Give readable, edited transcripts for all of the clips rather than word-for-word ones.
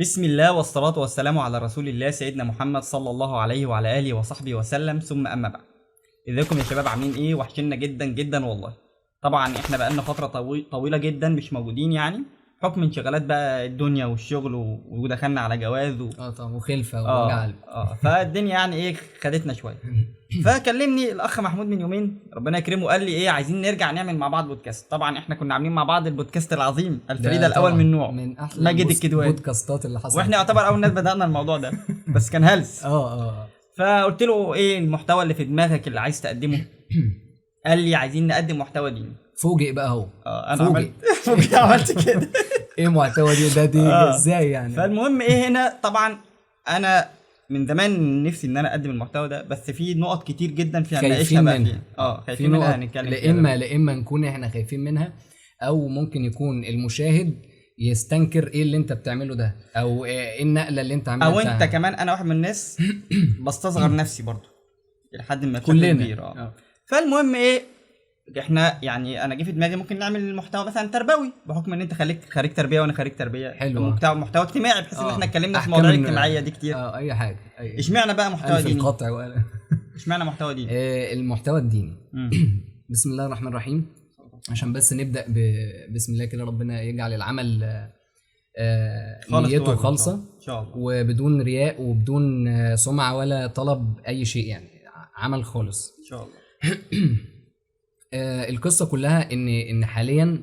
بسم الله والصلاة والسلام على رسول الله سيدنا محمد صلى الله عليه وعلى آله وصحبه وسلم، ثم أما بعد. ازيكم يا شباب؟ عاملين ايه؟ وحشنا جدا جدا والله. طبعا احنا بقالنا فترة طويلة جدا مش موجودين، يعني حكم انشغالات بقى الدنيا والشغل ودخلنا على جواز طبعا وخلفه ووجع قلب. فالدنيا يعني ايه خدتنا شوية. فكلمني الاخ محمود من يومين، ربنا يكرمه، قال لي ايه عايزين نرجع نعمل مع بعض بودكاست. طبعا احنا كنا عاملين مع بعض البودكاست العظيم الفريد الاول من نوعه، من احلى ماجد الكدواني، البودكاستات اللي حصلت، واحنا يعتبر اول ناس بدأنا الموضوع ده بس كان هلس. اه فقلت له ايه المحتوى اللي في دماغك اللي عايز تقدمه؟ قال لي عايزين نقدم محتوى ديني. فوجئ بقى هو. انا عملت كده. ايه محتوى دي ازاي يعني؟ فالمهم ايه هنا، طبعا انا من زمان نفسي ان انا اقدم المحتوى ده، بس في نقط كتير جدا فيها نناقشها بقى فيها. خايفين منها هنتكلم فيها. لا اما نكون احنا خايفين منها، او ممكن يكون المشاهد يستنكر ايه اللي انت بتعمله ده، او ايه النقله اللي انت عاملها، او انت كمان. انا واحد من الناس بستصغر نفسي برضو لحد ما كلنا كبير. فالمهم ايه، احنا يعني انا جه في دماغي ممكن نعمل المحتوى مثلا تربوي، بحكم ان انت خريج تربيه وانا خريج تربيه. حلو. محتوى اجتماعي، بحيث ان احنا اتكلمنا في مواضيع الاجتماعيه دي كتير. اي حاجه. اشمعنى بقى محتوى ديني؟ اشمعنى محتوى ديني؟ المحتوى الديني. بسم الله الرحمن الرحيم. عشان بس نبدا بسم الله كده، ربنا يجعل العمل نيته خالصه ان شاء الله، وبدون رياء وبدون سمعه ولا طلب اي شيء، يعني عمل خالص ان شاء الله. القصه كلها ان حاليا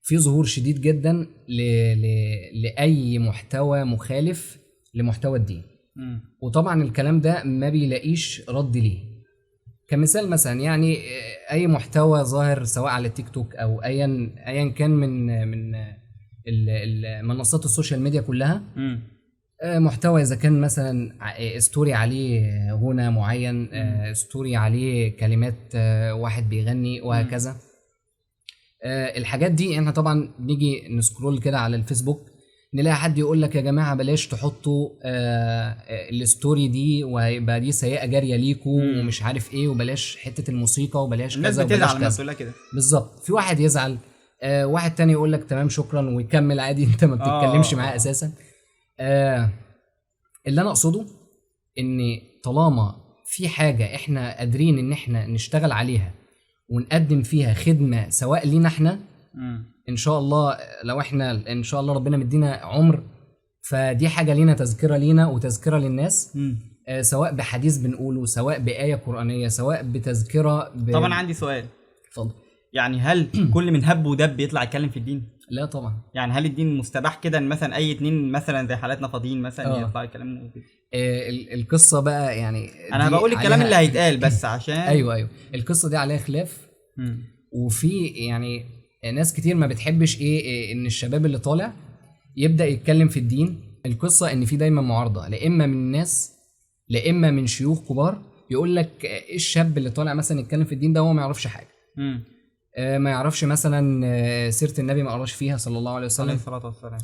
في ظهور شديد جدا لاي محتوى مخالف لمحتوى الدين. وطبعا الكلام ده ما بيلاقيش رد ليه. كمثال مثلا، يعني اي محتوى ظاهر سواء على التيك توك او ايا كان من المنصات السوشيال ميديا كلها، محتوى اذا كان مثلا ستوري عليه غنى معين، ستوري عليه كلمات واحد بيغني وهكذا. الحاجات دي احنا طبعا نيجي نسكرول كده على الفيسبوك، نلاقي حد يقول لك يا جماعه بلاش تحطوا الستوري دي وهيبقى دي سيئه جاريه ليكوا ومش عارف ايه، وبلاش حته الموسيقى وبلاش كذا وبلاش كذا. بالظبط. في واحد يزعل، واحد تاني يقول لك تمام شكرا ويكمل عادي، انت ما بتتكلمش معاه اساسا. اللي انا اقصده ان طالما في حاجه احنا قادرين ان احنا نشتغل عليها ونقدم فيها خدمه سواء لينا احنا ان شاء الله، لو احنا ان شاء الله ربنا مدينا عمر، فدي حاجه لينا، تذكره لينا وتذكره للناس. سواء بحديث بنقوله، سواء بايه قرانيه، سواء بتذكره طبعا عندي سؤال. اتفضل. يعني هل كل من هب ودب يطلع يتكلم في الدين؟ لا طبعا. يعني هل الدين مستباح كده ان مثلا اي اتنين مثلا زي حالاتنا فاضيين مثلا يطلعوا يتكلموا كده؟ القصه بقى يعني انا بقول الكلام اللي هيتقال بس عشان ايوه القصه دي عليها خلاف. وفي يعني ناس كتير ما بتحبش ايه ان الشباب اللي طالع يبدا يتكلم في الدين. القصه ان في دايما معارضه، لا اما من الناس لا اما من شيوخ كبار، يقول لك الشاب اللي طالع مثلا يتكلم في الدين ده هو ما يعرفش حاجه. ما يعرفش مثلا سيره النبي، ما قراش فيها صلى الله عليه وسلم،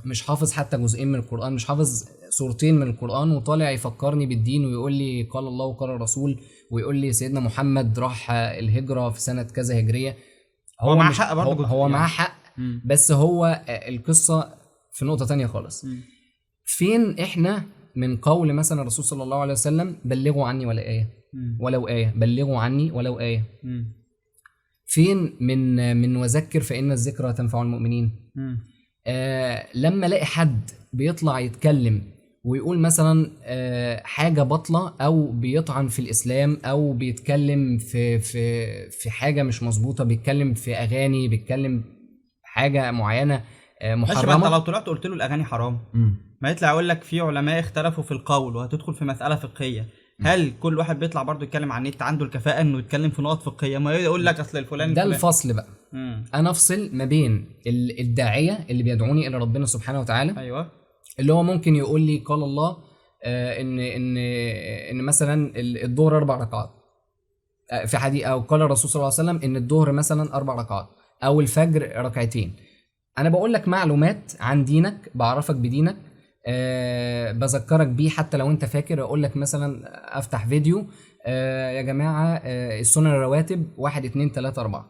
مش حافظ حتى جزئين من القران، مش حافظ سورتين من القران، وطالع يفكرني بالدين ويقول لي قال الله وقال الرسول، ويقول لي سيدنا محمد راح الهجره في سنه كذا هجريه. هو معاه حق برضه، هو معاه حق. بس هو القصه في نقطه تانية خالص. فين احنا من قول مثلا الرسول صلى الله عليه وسلم بلغوا عني ولا ايه، ولو ايه، بلغوا عني ولو ايه. فين من وذكر فإن الذكرى تنفع المؤمنين. لما الاقي حد بيطلع يتكلم ويقول مثلا حاجة بطلة، أو بيطعن في الإسلام، أو بيتكلم في حاجة مش مظبوطة، بيتكلم في أغاني، بيتكلم حاجة معينة محرمة. انت لو طلعت قلت له الأغاني حرام، ما يطلع يقول لك في علماء اختلفوا في القول وهتدخل في مسألة فقهية. هل كل واحد بيطلع برضو يتكلم عن النت عنده الكفاءة انه يتكلم في نقط فقهية؟ ما يقول لك اصل الفلان ده الفصل بقى. انا افصل ما بين الداعية اللي بيدعوني الى ربنا سبحانه وتعالى، ايوه، اللي هو ممكن يقول لي قال الله ان مثلا الظهر 4 ركعات في حديث، او قال الرسول صلى الله عليه وسلم ان الظهر مثلا 4 ركعات، او الفجر ركعتين. انا بقول لك معلومات عن دينك، بعرفك بدينك، بذكرك بيه حتى لو انت فاكر. اقول لك مثلا افتح فيديو، يا جماعه السنن الرواتب 1 2 3 4،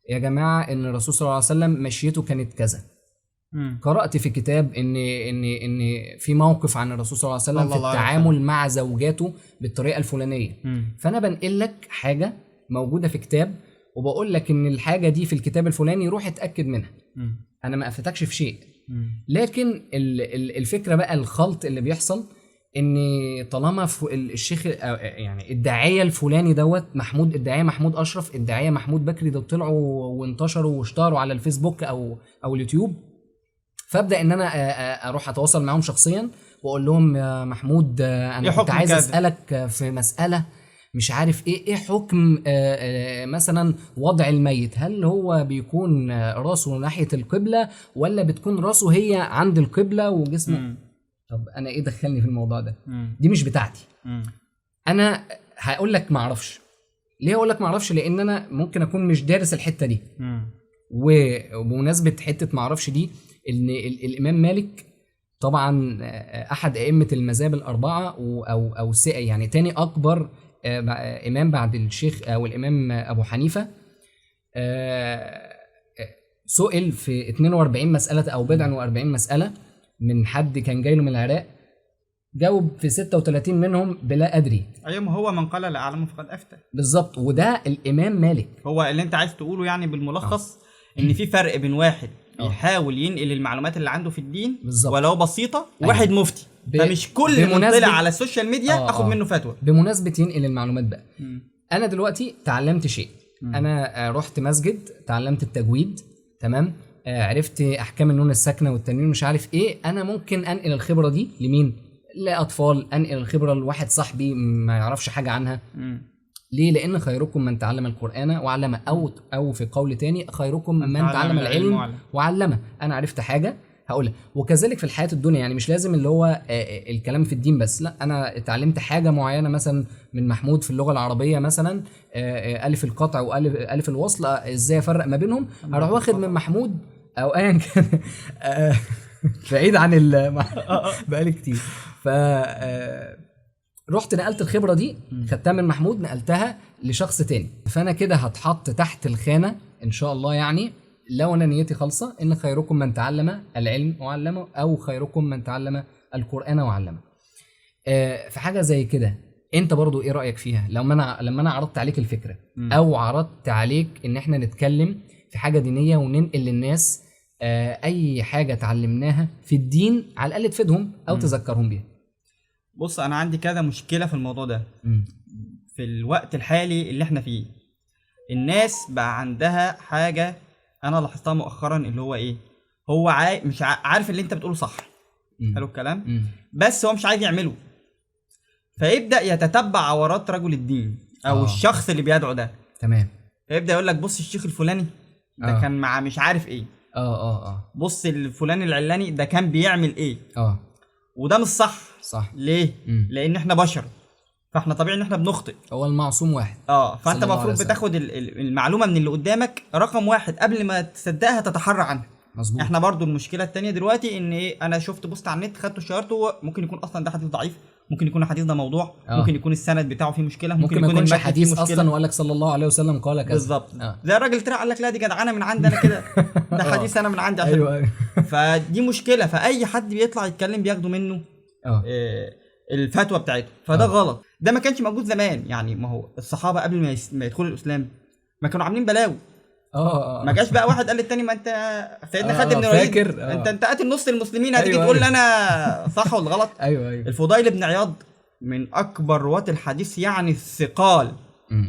يا جماعه ان الرسول صلى الله عليه وسلم مشيته كانت كذا، قرأت في كتاب ان في موقف عن الرسول صلى الله عليه وسلم في التعامل مع زوجاته بالطريقه الفلانيه. فانا بنقل لك حاجه موجوده في كتاب، وبقول لك ان الحاجه دي في الكتاب الفلاني، روح اتاكد منها. انا ما افتكش في شيء. لكن الفكره بقى الخلط اللي بيحصل، ان طالما الشيخ يعني الداعيه الفلاني دوت محمود، الداعيه محمود اشرف، الداعيه محمود بكري، ده طلعوا وانتشروا واشتهروا على الفيسبوك او اليوتيوب، فابدا ان انا اروح اتواصل معاهم شخصيا واقول لهم يا محمود انا كنت عايز اسالك في مساله مش عارف ايه حكم مثلا وضع الميت، هل هو بيكون راسه ناحيه القبله ولا بتكون راسه هي عند القبله وجسمه؟ طب انا ايه دخلني في الموضوع ده؟ دي مش بتاعتي. انا هقول لك ما اعرفش. ليه اقول لك ما اعرفش؟ لان انا ممكن اكون مش دارس الحته دي. وبمناسبه حته ما اعرفش دي، ان الامام مالك طبعا احد ائمه المذاهب الاربعه، او يعني تاني اكبر امام بعد الشيخ او الامام ابو حنيفه. سئل في 42 مساله او بضع و40 مساله من حد كان جاي له من العراق، جاوب في 36 منهم بلا ادري. ايوه، ما هو من قال لا اعلم فقد افتى. بالظبط، وده الامام مالك. هو اللي انت عايز تقوله يعني بالملخص ان في فرق بين واحد بيحاول ينقل المعلومات اللي عنده في الدين بالزبط. ولو بسيطه، وواحد مفتي. فمش كل من طلع على السوشيال ميديا اخد منه فتوى. بمناسبه ينقل المعلومات بقى، انا دلوقتي تعلمت شيء. انا رحت مسجد، تعلمت التجويد، تمام، عرفت احكام النون الساكنه والتنوين مش عارف ايه. انا ممكن انقل الخبره دي لمين؟ لاطفال، انقل الخبره لواحد صاحبي ما يعرفش حاجه عنها. ليه؟ لان خيركم من تعلم القرآن وعلمه، او في قول تاني خيركم من تعلم العلم وعلمه. انا عرفت حاجه هقولها. وكذلك في الحياه الدنيا، يعني مش لازم اللي هو الكلام في الدين بس، لا، انا اتعلمت حاجه معينه مثلا من محمود في اللغه العربيه، مثلا الف القطع والف الوصل، ازاي افرق ما بينهم، هروح واخد من محمود او ايا كان بعيد عن بقالي كتير. ف رحت نقلت الخبره دي، خدتها من محمود، نقلتها لشخص تاني. فانا كده هتحط تحت الخانه ان شاء الله، يعني لو انا نيتي خالصه ان خيركم من تعلم العلم وعلمه، او خيركم من تعلم القرآن وعلمه. في حاجه زي كده انت برضو ايه رايك فيها؟ لما انا عرضت عليك الفكره، او عرضت عليك ان احنا نتكلم في حاجه دينيه وننقل للناس اي حاجه اتعلمناها في الدين، على الاقل تفيدهم او تذكرهم بيها. بص، انا عندي كذا مشكله في الموضوع ده. في الوقت الحالي اللي احنا فيه، الناس بقى عندها حاجه انا لاحظتها مؤخرا، اللي هو ايه، هو مش عارف اللي انت بتقوله صح. حلو الكلام. بس هو مش عايز يعمله، فيبدا يتتبع عورات رجل الدين او الشخص اللي بيدعو ده. تمام. فيبدا يقول لك بص الشيخ الفلاني ده كان مع مش عارف ايه. بص الفلان العلاني ده كان بيعمل ايه. وده مش صح. ليه؟ لان احنا بشر، فاحنا طبيعي ان احنا بنخطئ. هو المعصوم واحد. فانت المفروض بتاخد المعلومه من اللي قدامك رقم واحد قبل ما تصدقها تتحرى عنها. مظبوط. احنا برضو المشكله الثانيه دلوقتي ان ايه، انا شفت بوست على النت، خدته شيرته، ممكن يكون اصلا ده حديث ضعيف، ممكن يكون الحديث ده موضوع، ممكن يكون السند بتاعه فيه مشكله، ممكن يكون المتن حديث اصلا وقال لك صلى الله عليه وسلم قال كذا. بالظبط. زي الراجل طلع قال لك لا دي جدعانه من عندي انا كده، ده حديث انا من عندي. ايوه. فدي مشكله، فاي حد بيطلع يتكلم بياخدوا منه الفتوى بتاعته، فده غلط. ده ما كانش موجود زمان، يعني ما هو الصحابه قبل ما يدخلوا الاسلام ما كانوا عاملين بلاوي. ما جاش بقى واحد قال للتاني ما انت سيدنا خالد بن الوليد انت قاتل نص المسلمين، هتيجي تقول لي انا صح ولا غلط؟ ايوه. الفضيل بن عياض من اكبر رواه الحديث، يعني الثقال،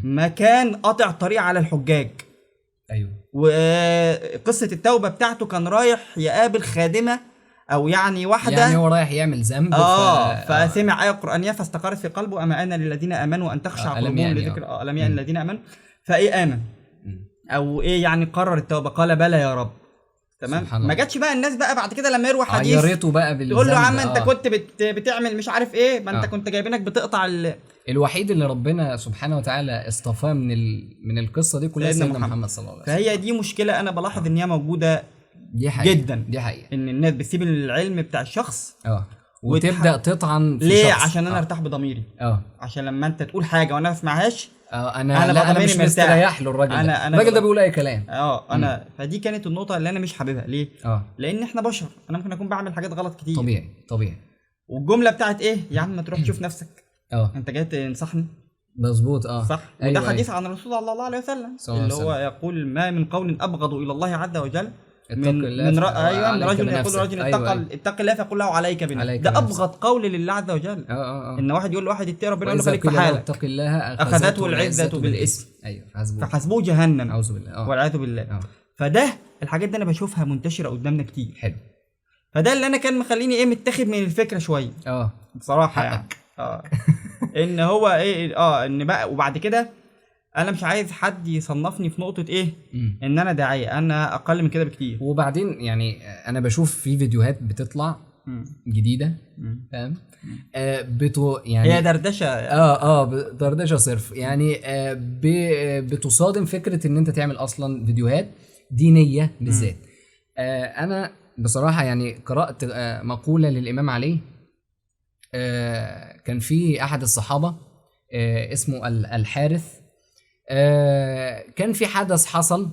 ما كان قاطع طريق على الحجاج. ايوه. وقصه التوبه بتاعته كان رايح يقابل خادمه او يعني واحده، يعني هو رايح يعمل ذنب فسمع ايه قرانيه فاستقرت في قلبه، اما ان للذين امنوا ان تخشع قلوبهم لذكر لم يأن الذين امنوا فايه امن او ايه، يعني قرر التوبه، قال بلى يا رب. تمام. ما جاتش بقى الناس بقى بعد كده لما يروح حديث عيرته بقى بالذنب، تقول له يا عم انت كنت بتعمل مش عارف ايه، ما انت كنت جايبينك بتقطع الوحيد اللي ربنا سبحانه وتعالى اصطفاه من القصه دي كلها سيدنا محمد صلى الله عليه وسلم. فهي دي مشكله انا بلاحظ ان هي موجوده دي حقيقة. جدا. دي حقيقه، ان الناس بتسيب العلم بتاع الشخص وتبدا تطعن في ليه؟ شخص. عشان انا ارتاح بضميري. عشان لما انت تقول حاجه وانا ما اسمعهاش انا مش مستريح له. الراجل الراجل ده بيقول اي كلام. انا فدي كانت النقطه اللي انا مش حاببها. ليه؟ لان احنا بشر، انا ممكن اكون بعمل حاجات غلط كتير. طبيعي. والجمله والجمله بتاعت ايه يا عم؟ ما تروح تشوف نفسك. انت جاي تنصحني؟ مظبوط. صح. وده حديث عن الرسول صلى الله عليه وسلم اللي هو يقول ما من قول ابغض الى الله عز وجل من رجل يقول رجل اتق الله فيقول له عليك بنفسك. ده ابغض قول لله عز وجل. ان واحد يقول لواحد اتقي ربنا يقول له خليك في حالك. اتق الله اخذته العزه بالاسم. فحسبوه جهنم. اعوذ بالله. والعياذ بالله. فده الحاجات دي انا بشوفها منتشره قدامنا كتير. حلو. فده اللي انا كان مخليني متاخد من الفكره شويه. بصراحه يعني ان هو ان بقى. وبعد كده انا مش عايز حد يصنفني في نقطه ان انا داعيه. انا اقل من كده بكتير. وبعدين يعني انا بشوف في فيديوهات بتطلع جديده، فاهم؟ يعني هي دردشه. دردشه صرف يعني. بتصادم فكره ان انت تعمل اصلا فيديوهات دينيه بالذات. انا بصراحه يعني قرات مقوله للامام علي. كان في احد الصحابه اسمه الحارث. كان في حدث حصل،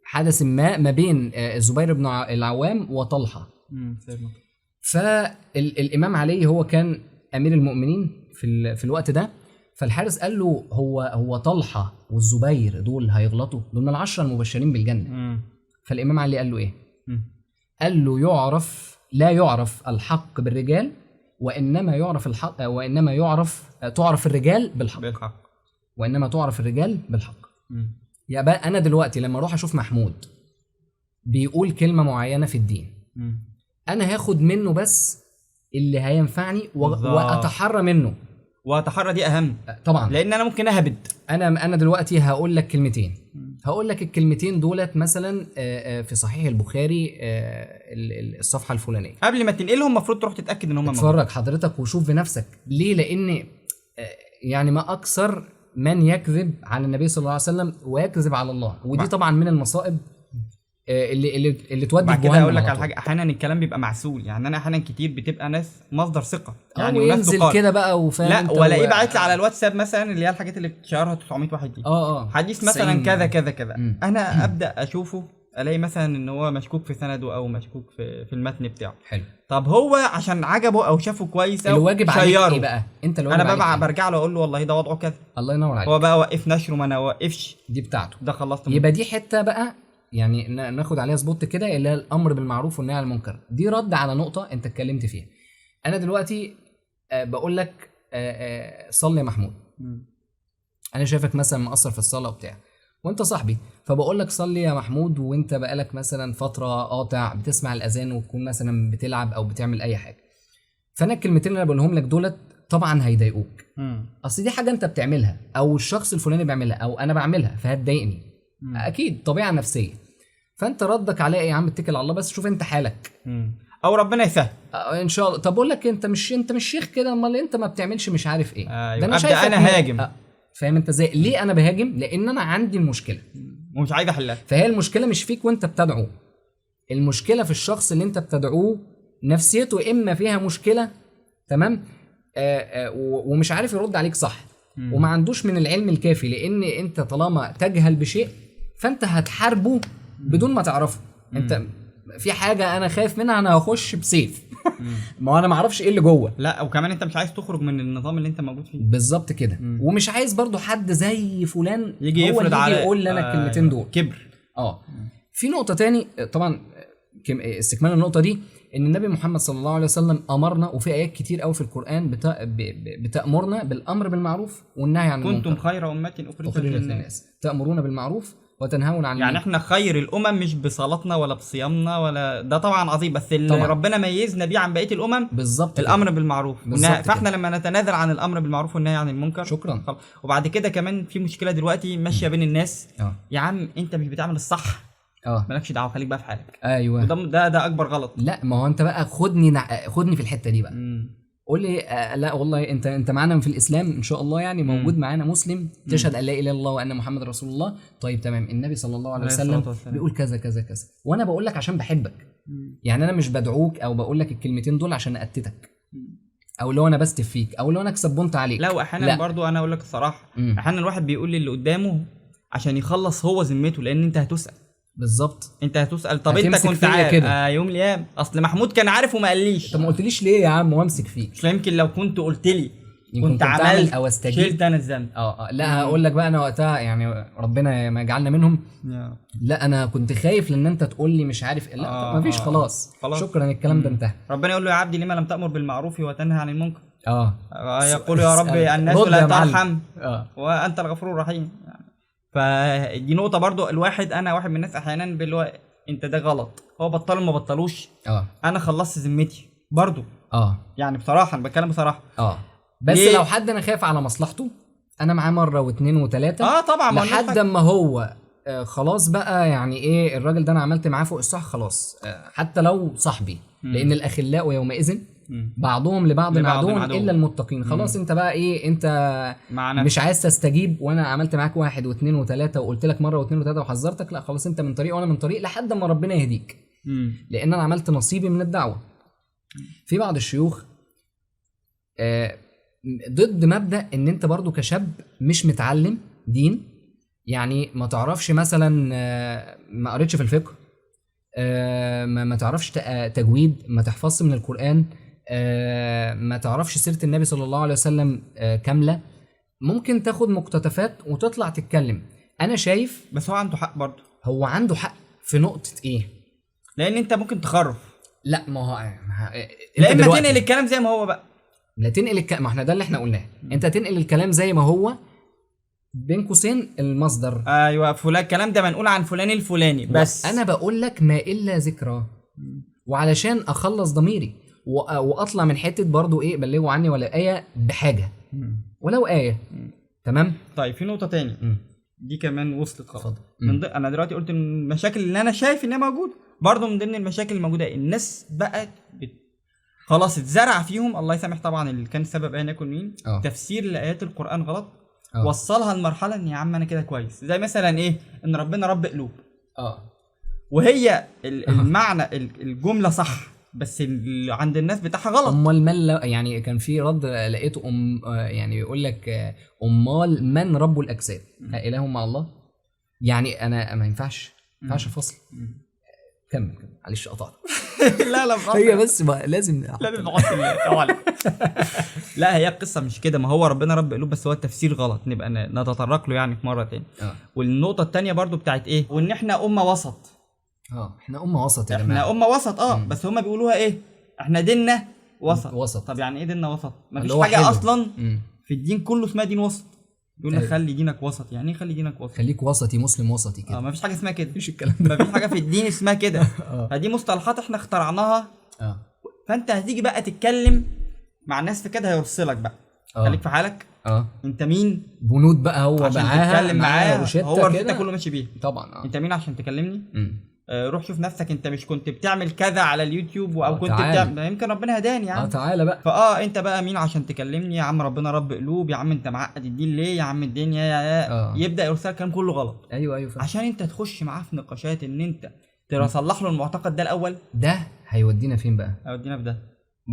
حدث ما بين الزبير بن العوام وطلحه. فالامام علي هو كان امير المؤمنين في الوقت ده. فالحارث قال له هو طلحه والزبير دول هيغلطوا؟ دول من العشرة المبشرين بالجنه. فالامام علي قال له ايه؟ قال له لا يعرف الحق بالرجال، وانما يعرف الحق، تعرف الرجال بالحق. وانما تعرف الرجال بالحق. يا بقى انا دلوقتي لما اروح اشوف محمود بيقول كلمه معينه في الدين، انا هاخد منه بس اللي هينفعني واتحرى منه. واتحرى دي اهم طبعا، لان انا ممكن اهبد. انا دلوقتي هقول لك كلمتين. هقول لك الكلمتين دولت مثلا في صحيح البخاري الصفحه الفلانيه. قبل ما تنقلهم المفروض تروح تتاكد ان هم اتفرج حضرتك وشوف بنفسك. ليه؟ لان يعني ما اكثر من يكذب على النبي صلى الله عليه وسلم ويكذب على الله. ودي طبعا من المصائب اللي تودي بعد كده. اقول لك على حاجه، احيانا الكلام بيبقى معسول. يعني انا احيانا كتير بتبقى ناس مصدر ثقه يعني وينزل كده بقى وفاهم. لا ولاقيه باعت لي على الواتساب مثلا اللي هي الحاجات اللي بتشيرها 900 واحد دي. حديث مثلا كذا كذا كذا. انا ابدا اشوفه الاقي مثلا ان هو مشكوك في سنده او مشكوك في المتن بتاعه. حلو. طب هو عشان عجبه او شافه كويس او الواجب عليك ايه بقى؟ انت الواجب انا برجع له اقول له والله ده وضعه كذا. الله ينور عليك. هو بقى وقف نشره ما انا وقفش، دي بتاعته. ده خلصت. يبقى دي حته بقى يعني ناخد عليها سبوت كده، اللي هي الامر بالمعروف والنهي عن المنكر. دي رد على نقطه انت اتكلمت فيها. انا دلوقتي بقول لك صلي يا محمود. انا شايفك مثلا مقصر في الصلاه وبتاع، وانت صاحبي، فبقول لك صلي يا محمود، وانت بقالك مثلا فتره قاطع بتسمع الاذان وتكون مثلا بتلعب او بتعمل اي حاجه. فانا الكلمتين اللي انا بقولهم لك دولت طبعا هيضايقوك. اصل دي حاجه انت بتعملها او الشخص الفلاني بيعملها او انا بعملها، فهتضايقني. اكيد طبيعه نفسيه. فانت ردك عليا يا عم اتكل على الله، بس شوف انت حالك او ربنا يسهل ان شاء الله. طب اقول لك انت مش شيخ كده، امال انت ما بتعملش مش عارف ايه. ده انا شايف انا هاجم. فاهم انت ازاي؟ ليه انا بهاجم؟ لان انا عندي المشكله ومش عايز احلها. فهي المشكله مش فيك وانت بتدعوه، المشكله في الشخص اللي انت بتدعوه، نفسيته اما فيها مشكله، تمام، ومش عارف يرد عليك صح، وما عندوش من العلم الكافي. لان انت طالما تجهل بشيء فانت هتحاربه بدون ما تعرفه. انت في حاجه انا خايف منها، انا هخش بسيف ما انا ما اعرفش ايه اللي جوه. لا وكمان انت مش عايز تخرج من النظام اللي انت موجود فيه. بالظبط كده. ومش عايز برضو حد زي فلان يجي يفرض على يقول لنا الكلمتين دول. كبر. في نقطه تاني طبعا استكمال النقطه دي، ان النبي محمد صلى الله عليه وسلم امرنا، وفي ايات كتير قوي في القران بتامرنا بالامر بالمعروف والنهي عن المنكر. كنتم خير امه اخرجت للناس تامرون بالمعروف وتنهون عن يعني احنا خير الامم مش بصلاتنا ولا بصيامنا ولا ده طبعا عظيم، بس اللي طبعا ربنا ميزنا بيه عن بقيه الامم بالظبط الامر بالمعروف والنهي. فاحنا لما نتنازل عن الامر بالمعروف والنهي عن المنكر شكرا. وبعد كده كمان في مشكله دلوقتي ماشيه بين الناس. يا عم انت مش بتعمل الصح، مالكش دعوه، خليك بقى في حالك. ايوه ده اكبر غلط. لا ما هو انت بقى خدني في الحته دي بقى. قول لي لا والله انت معانا في الاسلام ان شاء الله، يعني موجود معانا مسلم تشهد ان لا اله الا الله وان محمد رسول الله. طيب تمام، النبي صلى الله عليه وسلم بيقول كذا كذا كذا، وانا بقول لك عشان بحبك يعني انا مش بدعوك او بقول لك الكلمتين دول عشان اقتتك، او لو انا بستف فيك، او لو انا اكسب بونت عليك. لا، واحيانا برضو انا اقول لك الصراحه، احيانا الواحد بيقول للي قدامه عشان يخلص هو ذمته، لان انت هتسال. بالظبط، انت هتسال. طب انت هتمسك كنت فيا عارف كده. يوم الايام اصل محمود كان عارف وما قاليش. طب ما قلتليش ليه يا عم وامسك فيك؟ مش يمكن لو كنت قلت لي يمكن كنت أعمل عملت او استجيب. شلت انا الذنب. لا هقول لك بقى، انا وقتها يعني ربنا ما يجعلنا منهم. لا انا كنت خايف لان انت تقول لي مش عارف. لا ما فيش، خلاص شكرا، الكلام ده انتهى. ربنا يقول له يا عبدي لما لم تأمر بالمعروف وتنهى عن المنكر. يقول يا ربي الناس لا ترحم وانت الغفور الرحيم. فدي نقطه برضو. انا واحد من الناس احيانا باللي انت ده غلط، هو بطلوا ما بطلوش. انا خلصت ذمتي برضو. يعني بصراحه انا بتكلم بصراحه. بس ليه؟ لو حد انا خايف على مصلحته، انا معاه مره واثنين وثلاثه. طبعا لحد ما هو خلاص بقى، يعني ايه الراجل ده انا عملت معاه فوق الصح خلاص. حتى لو صاحبي، لان الاخلاء يومئذ بعضهم لبعض عدو الا المتقين. خلاص انت بقى ايه، انت مش عايز تستجيب، وانا عملت معاك واحد واثنين وثلاثه وقلت لك مره واثنين وثلاثه وحذرتك. لا خلاص انت من طريق وانا من طريق لحد ما ربنا يهديك. لان انا عملت نصيبي من الدعوه. في بعض الشيوخ ضد مبدأ ان انت برضو كشاب مش متعلم دين، يعني ما تعرفش مثلا، ما قريتش في الفقه، ما تعرفش تجويد، ما تحفظش من القرآن، ما تعرفش سيرة النبي صلى الله عليه وسلم كاملة. ممكن تاخد مقتطفات وتطلع تتكلم. انا شايف بس هو عنده حق برضو. هو عنده حق في نقطة ايه؟ لان انت ممكن تخرف. لا ما هو لا، اما تنقل الكلام زي ما هو بقى. لا تنقل الكلام، ما احنا ده اللي احنا قلناه. انت تنقل الكلام زي ما هو بين قوسين المصدر. ايوه فلان الكلام ده منقول عن فلان الفلاني، بس انا بقول لك ما الا ذكرى، وعلشان اخلص ضميري واطلع من حته برضو ايه، بلغوا عني ولا ايه بحاجه، ولو ايه. تمام. طيب في نقطه تاني دي كمان وصلت خلاص. انا دلوقتي قلت المشاكل اللي انا شايف انها موجوده، برضو من ضمن المشاكل الموجوده الناس بقت خلاص اتزرع فيهم، الله يسامح طبعا اللي كان سبب ان يكون مين، تفسير لايات القران غلط. وصلها لمرحله ان يا عم انا كده كويس، زي مثلا ايه، ان ربنا رب قلوب. وهي المعنى الجمله صح، بس عند الناس بتاعها غلط. امال من يعني كان في رد لقيته يعني يقول لك امال من رب الاجساد؟ اله مع الله؟ يعني انا ما ينفعش افصل. كمل معلش قطعت. لا هي بس لازم نحط لا هي القصه مش كده، ما هو ربنا رب قلوب بس هو التفسير غلط، نبقى نتطرق له يعني في مره تاني. والنقطه الثانيه برضو بتاعت ايه، وان احنا امه وسط. احنا امه وسط يا جماعه. احنا امه وسط. بس هما بيقولوها ايه، احنا ديننا وسط. طب يعني ايه ديننا وسط؟ مفيش حاجه حلو. اصلا في الدين كله اسمها دين وسط. يقول لك خلي دينك وسط. يعني ايه خلي دينك وسط؟ خليك وسطي، مسلم وسطي كده. مفيش حاجه اسمها كده، مفيش الكلام ده. مفيش حاجه في الدين اسمها كده. فدي مصطلحات احنا اخترعناها. فانت هتيجي بقى تتكلم مع الناس في كده هيوصلك بقى. خليك في حالك. انت مين؟ بنود بقى هو عشان تتكلم معاه، هو روشته كله ماشي بيه طبعا. انت مين عشان تكلمني؟ روح شوف نفسك، انت مش كنت بتعمل كذا على اليوتيوب او كنت بتعمل، يمكن ربنا هداني يا عم. تعالى بقى. انت بقى مين عشان تكلمني يا عم؟ ربنا رب قلوب يا عم، انت معقد الدين ليه يا عم؟ الدنيا يبدا يرسل الكلام كله غلط. ايوه عشان انت تخش معاه في نقاشات ان انت تصلح له المعتقد ده الاول. ده هيودينا فين بقى؟ هيودينا في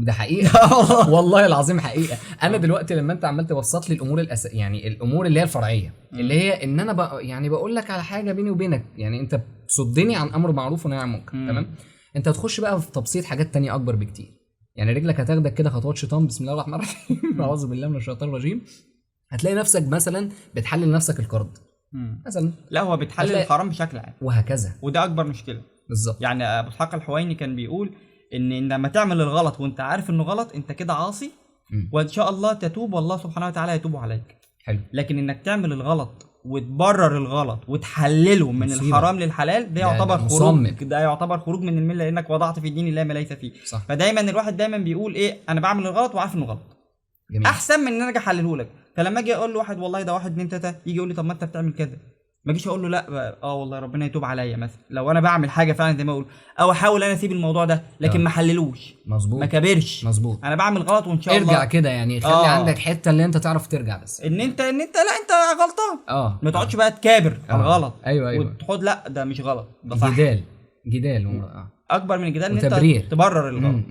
ده حقيقه. والله العظيم حقيقه. انا دلوقتي لما انت عمال تبسط لي الامور يعني الامور اللي هي الفرعيه، اللي هي ان انا بقى يعني بقول لك على حاجه بيني وبينك، يعني انت بتصدني عن امر معروف ونهي عن منكر. تمام. انت هتخش بقى في تبسيط حاجات تانية اكبر بكتير. يعني رجلك هتاخدك كده خطوات شيطان. بسم الله الرحمن الرحيم. اعوذ بالله من الشيطان الرجيم. هتلاقي نفسك مثلا بتحلل نفسك القرض مثلا. لا هو بتحلل الحرام بشكل عام، وهكذا. وده اكبر مشكله بالظبط. يعني ابو اسحاق الحويني كان بيقول ان لما تعمل الغلط وانت عارف انه غلط انت كده عاصي، وان شاء الله تتوب والله سبحانه وتعالى يتوب عليك. حلو. لكن انك تعمل الغلط وتبرر الغلط وتحلله من الحرام للحلال، ده يعتبر خروج. ده يعتبر خروج من المله، لانك وضعت في الدين الله ما ليس فيه. صح. فدايما الواحد دايما بيقول ايه، انا بعمل الغلط وعارف انه غلط. جميل. احسن من ان انا اجي احلله لك. فلما اجي اقول لواحد والله ده 1 2 3، يجي يقول لي طب ما انت بتعمل كده، ما اجيش اقول له لا والله ربنا يتوب عليا مثلا لو انا بعمل حاجه فعلا زي ما اقول، او احاول انا اسيب الموضوع ده لكن ما حللوش. مظبوط. ما كبرش. مظبوط. انا بعمل غلط وان شاء الله ارجع كده، يعني خلي عندك حته اللي انت تعرف ترجع، بس ان انت لا انت غلطان. ما تقعدش بقى تكابر على الغلط. ايوه وتقعد لا ده مش غلط ده صح. جدال. اكبر من الجدال ان وتبرير. انت تبرر الغلط.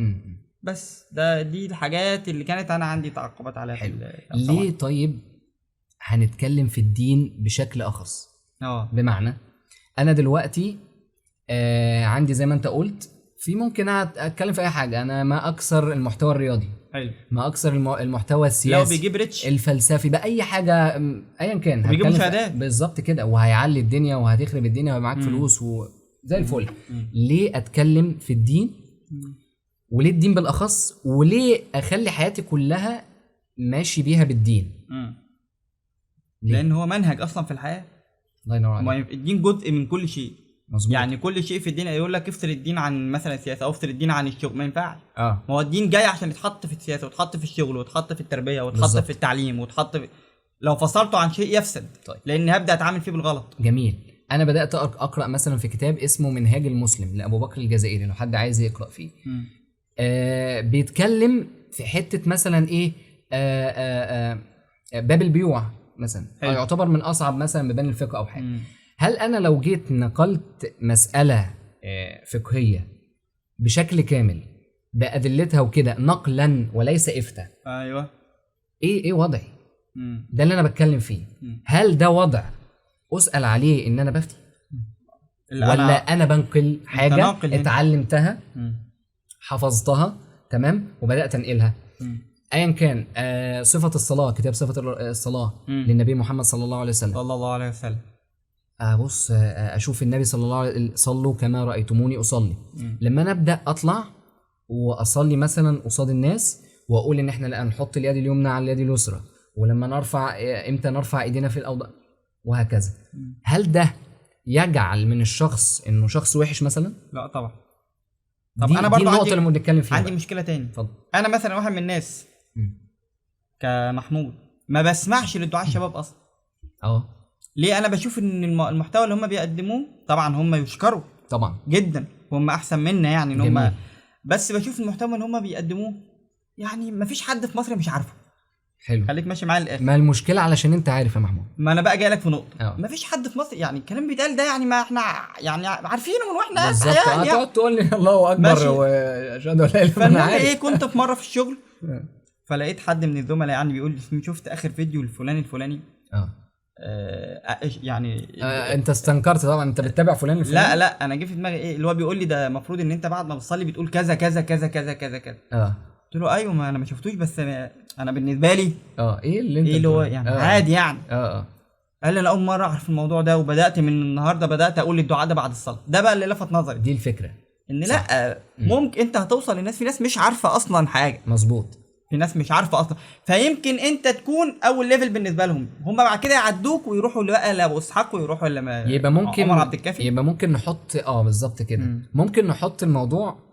بس دي الحاجات اللي كانت انا عندي تعقبات عليها. حلو. ليه طيب هنتكلم في الدين بشكل اخص؟ بمعنى انا دلوقتي عندي زي ما انت قلت في ممكن اتكلم في اي حاجه، انا ما اكثر المحتوى الرياضي، حلو، ما اكثر المحتوى السياسي، لو بيجيب ريتش الفلسفي، باي حاجه ايا كان بيجيب مشاهدات بالظبط كده، وهيعلي الدنيا وهتخرب الدنيا وهيبقى معاك فلوس وزي الفل. ليه اتكلم في الدين؟ وليه الدين بالاخص؟ وليه اخلي حياتي كلها ماشي بيها بالدين؟ لان هو منهج اصلا في الحياه. الله ينور عليك. الدين جزء من كل شيء. مظبوط. يعني كل شيء في الدين يقول لك افصل الدين عن مثلا السياسه او افصل الدين عن الشغل، ما ينفعش. ما هو الدين جاي عشان يتحط في السياسه ويتحط في الشغل ويتحط في التربيه ويتحط في التعليم ويتحط لو فصلته عن شيء يفسد. طيب. لان هبدا اتعامل فيه بالغلط. جميل. انا بدات اقرا مثلا في كتاب اسمه منهاج المسلم لابو بكر الجزائري، لو حد عايز يقرا فيه. بيتكلم في حته مثلا ايه، باب البيوع مثلا يعتبر من اصعب مثلا مباني الفقه او حاجه. هل انا لو جيت نقلت مساله فقهيه بشكل كامل بادلتها وكده نقلا وليس افتاء، ايوه، ايه وضعي؟ ده اللي انا بتكلم فيه. هل ده وضع اسال عليه ان انا بفتي، ولا انا بنقل حاجه اتعلمتها حفظتها تمام وبدات انقلها؟ ايا كان. صفه الصلاه، كتاب صفه الصلاه للنبي محمد صلى الله عليه وسلم. صلى الله عليه وسلم. ابص اشوف النبي صلى الله عليه وسلم، صلوا كما رايتموني اصلي. لما انا ابدا اطلع واصلي مثلا قصاد الناس واقول ان احنا نحط اليد اليمنى على اليد اليسرى، ولما نرفع امتى نرفع ايدينا في الاوضاع وهكذا، هل ده يجعل من الشخص انه شخص وحش مثلا؟ لا طبعا. طب انا برضه النقطه اللي بنتكلم فيها عندي مشكله تاني. اتفضل. انا مثلا واحد من الناس كمحمود ما بسمعش للدعاء الشباب اصلا. ليه؟ انا بشوف ان المحتوى اللي هم بيقدموه طبعا هم يشكروا طبعا جدا، هم احسن منا يعني ان هم، بس بشوف المحتوى اللي هم بيقدموه يعني ما فيش حد في مصر مش عارفه. حلو، خليك ماشي معايا للاخر. ما المشكله علشان انت عارف يا محمود، ما انا بقى جاي لك في نقطه. ما فيش حد في مصر يعني الكلام بيتقال ده يعني ما احنا يعني عارفينه من واحنا بالظبط. هتقعد تقول لي الله اكبر واشهد ان لا اله الا الله. ايه، كنت في مره في الشغل فلقيت حد من الزملاء يعني بيقول لي شفت اخر فيديو الفلاني يعني انت استنكرت طبعا، انت بتتابع فلان الفلاني؟ لا انا جه في دماغي ايه اللي هو بيقول لي ده المفروض ان انت بعد ما بتصلي بتقول كذا كذا كذا كذا كذا كذا. قلت له ايوه، ما انا ما شفتوش، بس انا بالنسبه لي ايه اللي انت اللي هو يعني عادي يعني. قال لي انا اول مره اعرف الموضوع ده، وبدات من النهارده بدات اقول الدعاء ده بعد الصلاه. ده بقى اللي لفت نظري. دي الفكره ان صح. لا ممكن انت هتوصل للناس، في ناس مش عارفه اصلا حاجه. مظبوط. في ناس مش عارفه اصلا، فيمكن انت تكون اول ليفل بالنسبه لهم، هم بعد كده يعدوك ويروحوا بقى لابو اسحاق ويروحوا يبقى ممكن عمر عبد الكافي. يبقى ممكن نحط بالظبط كده. ممكن نحط الموضوع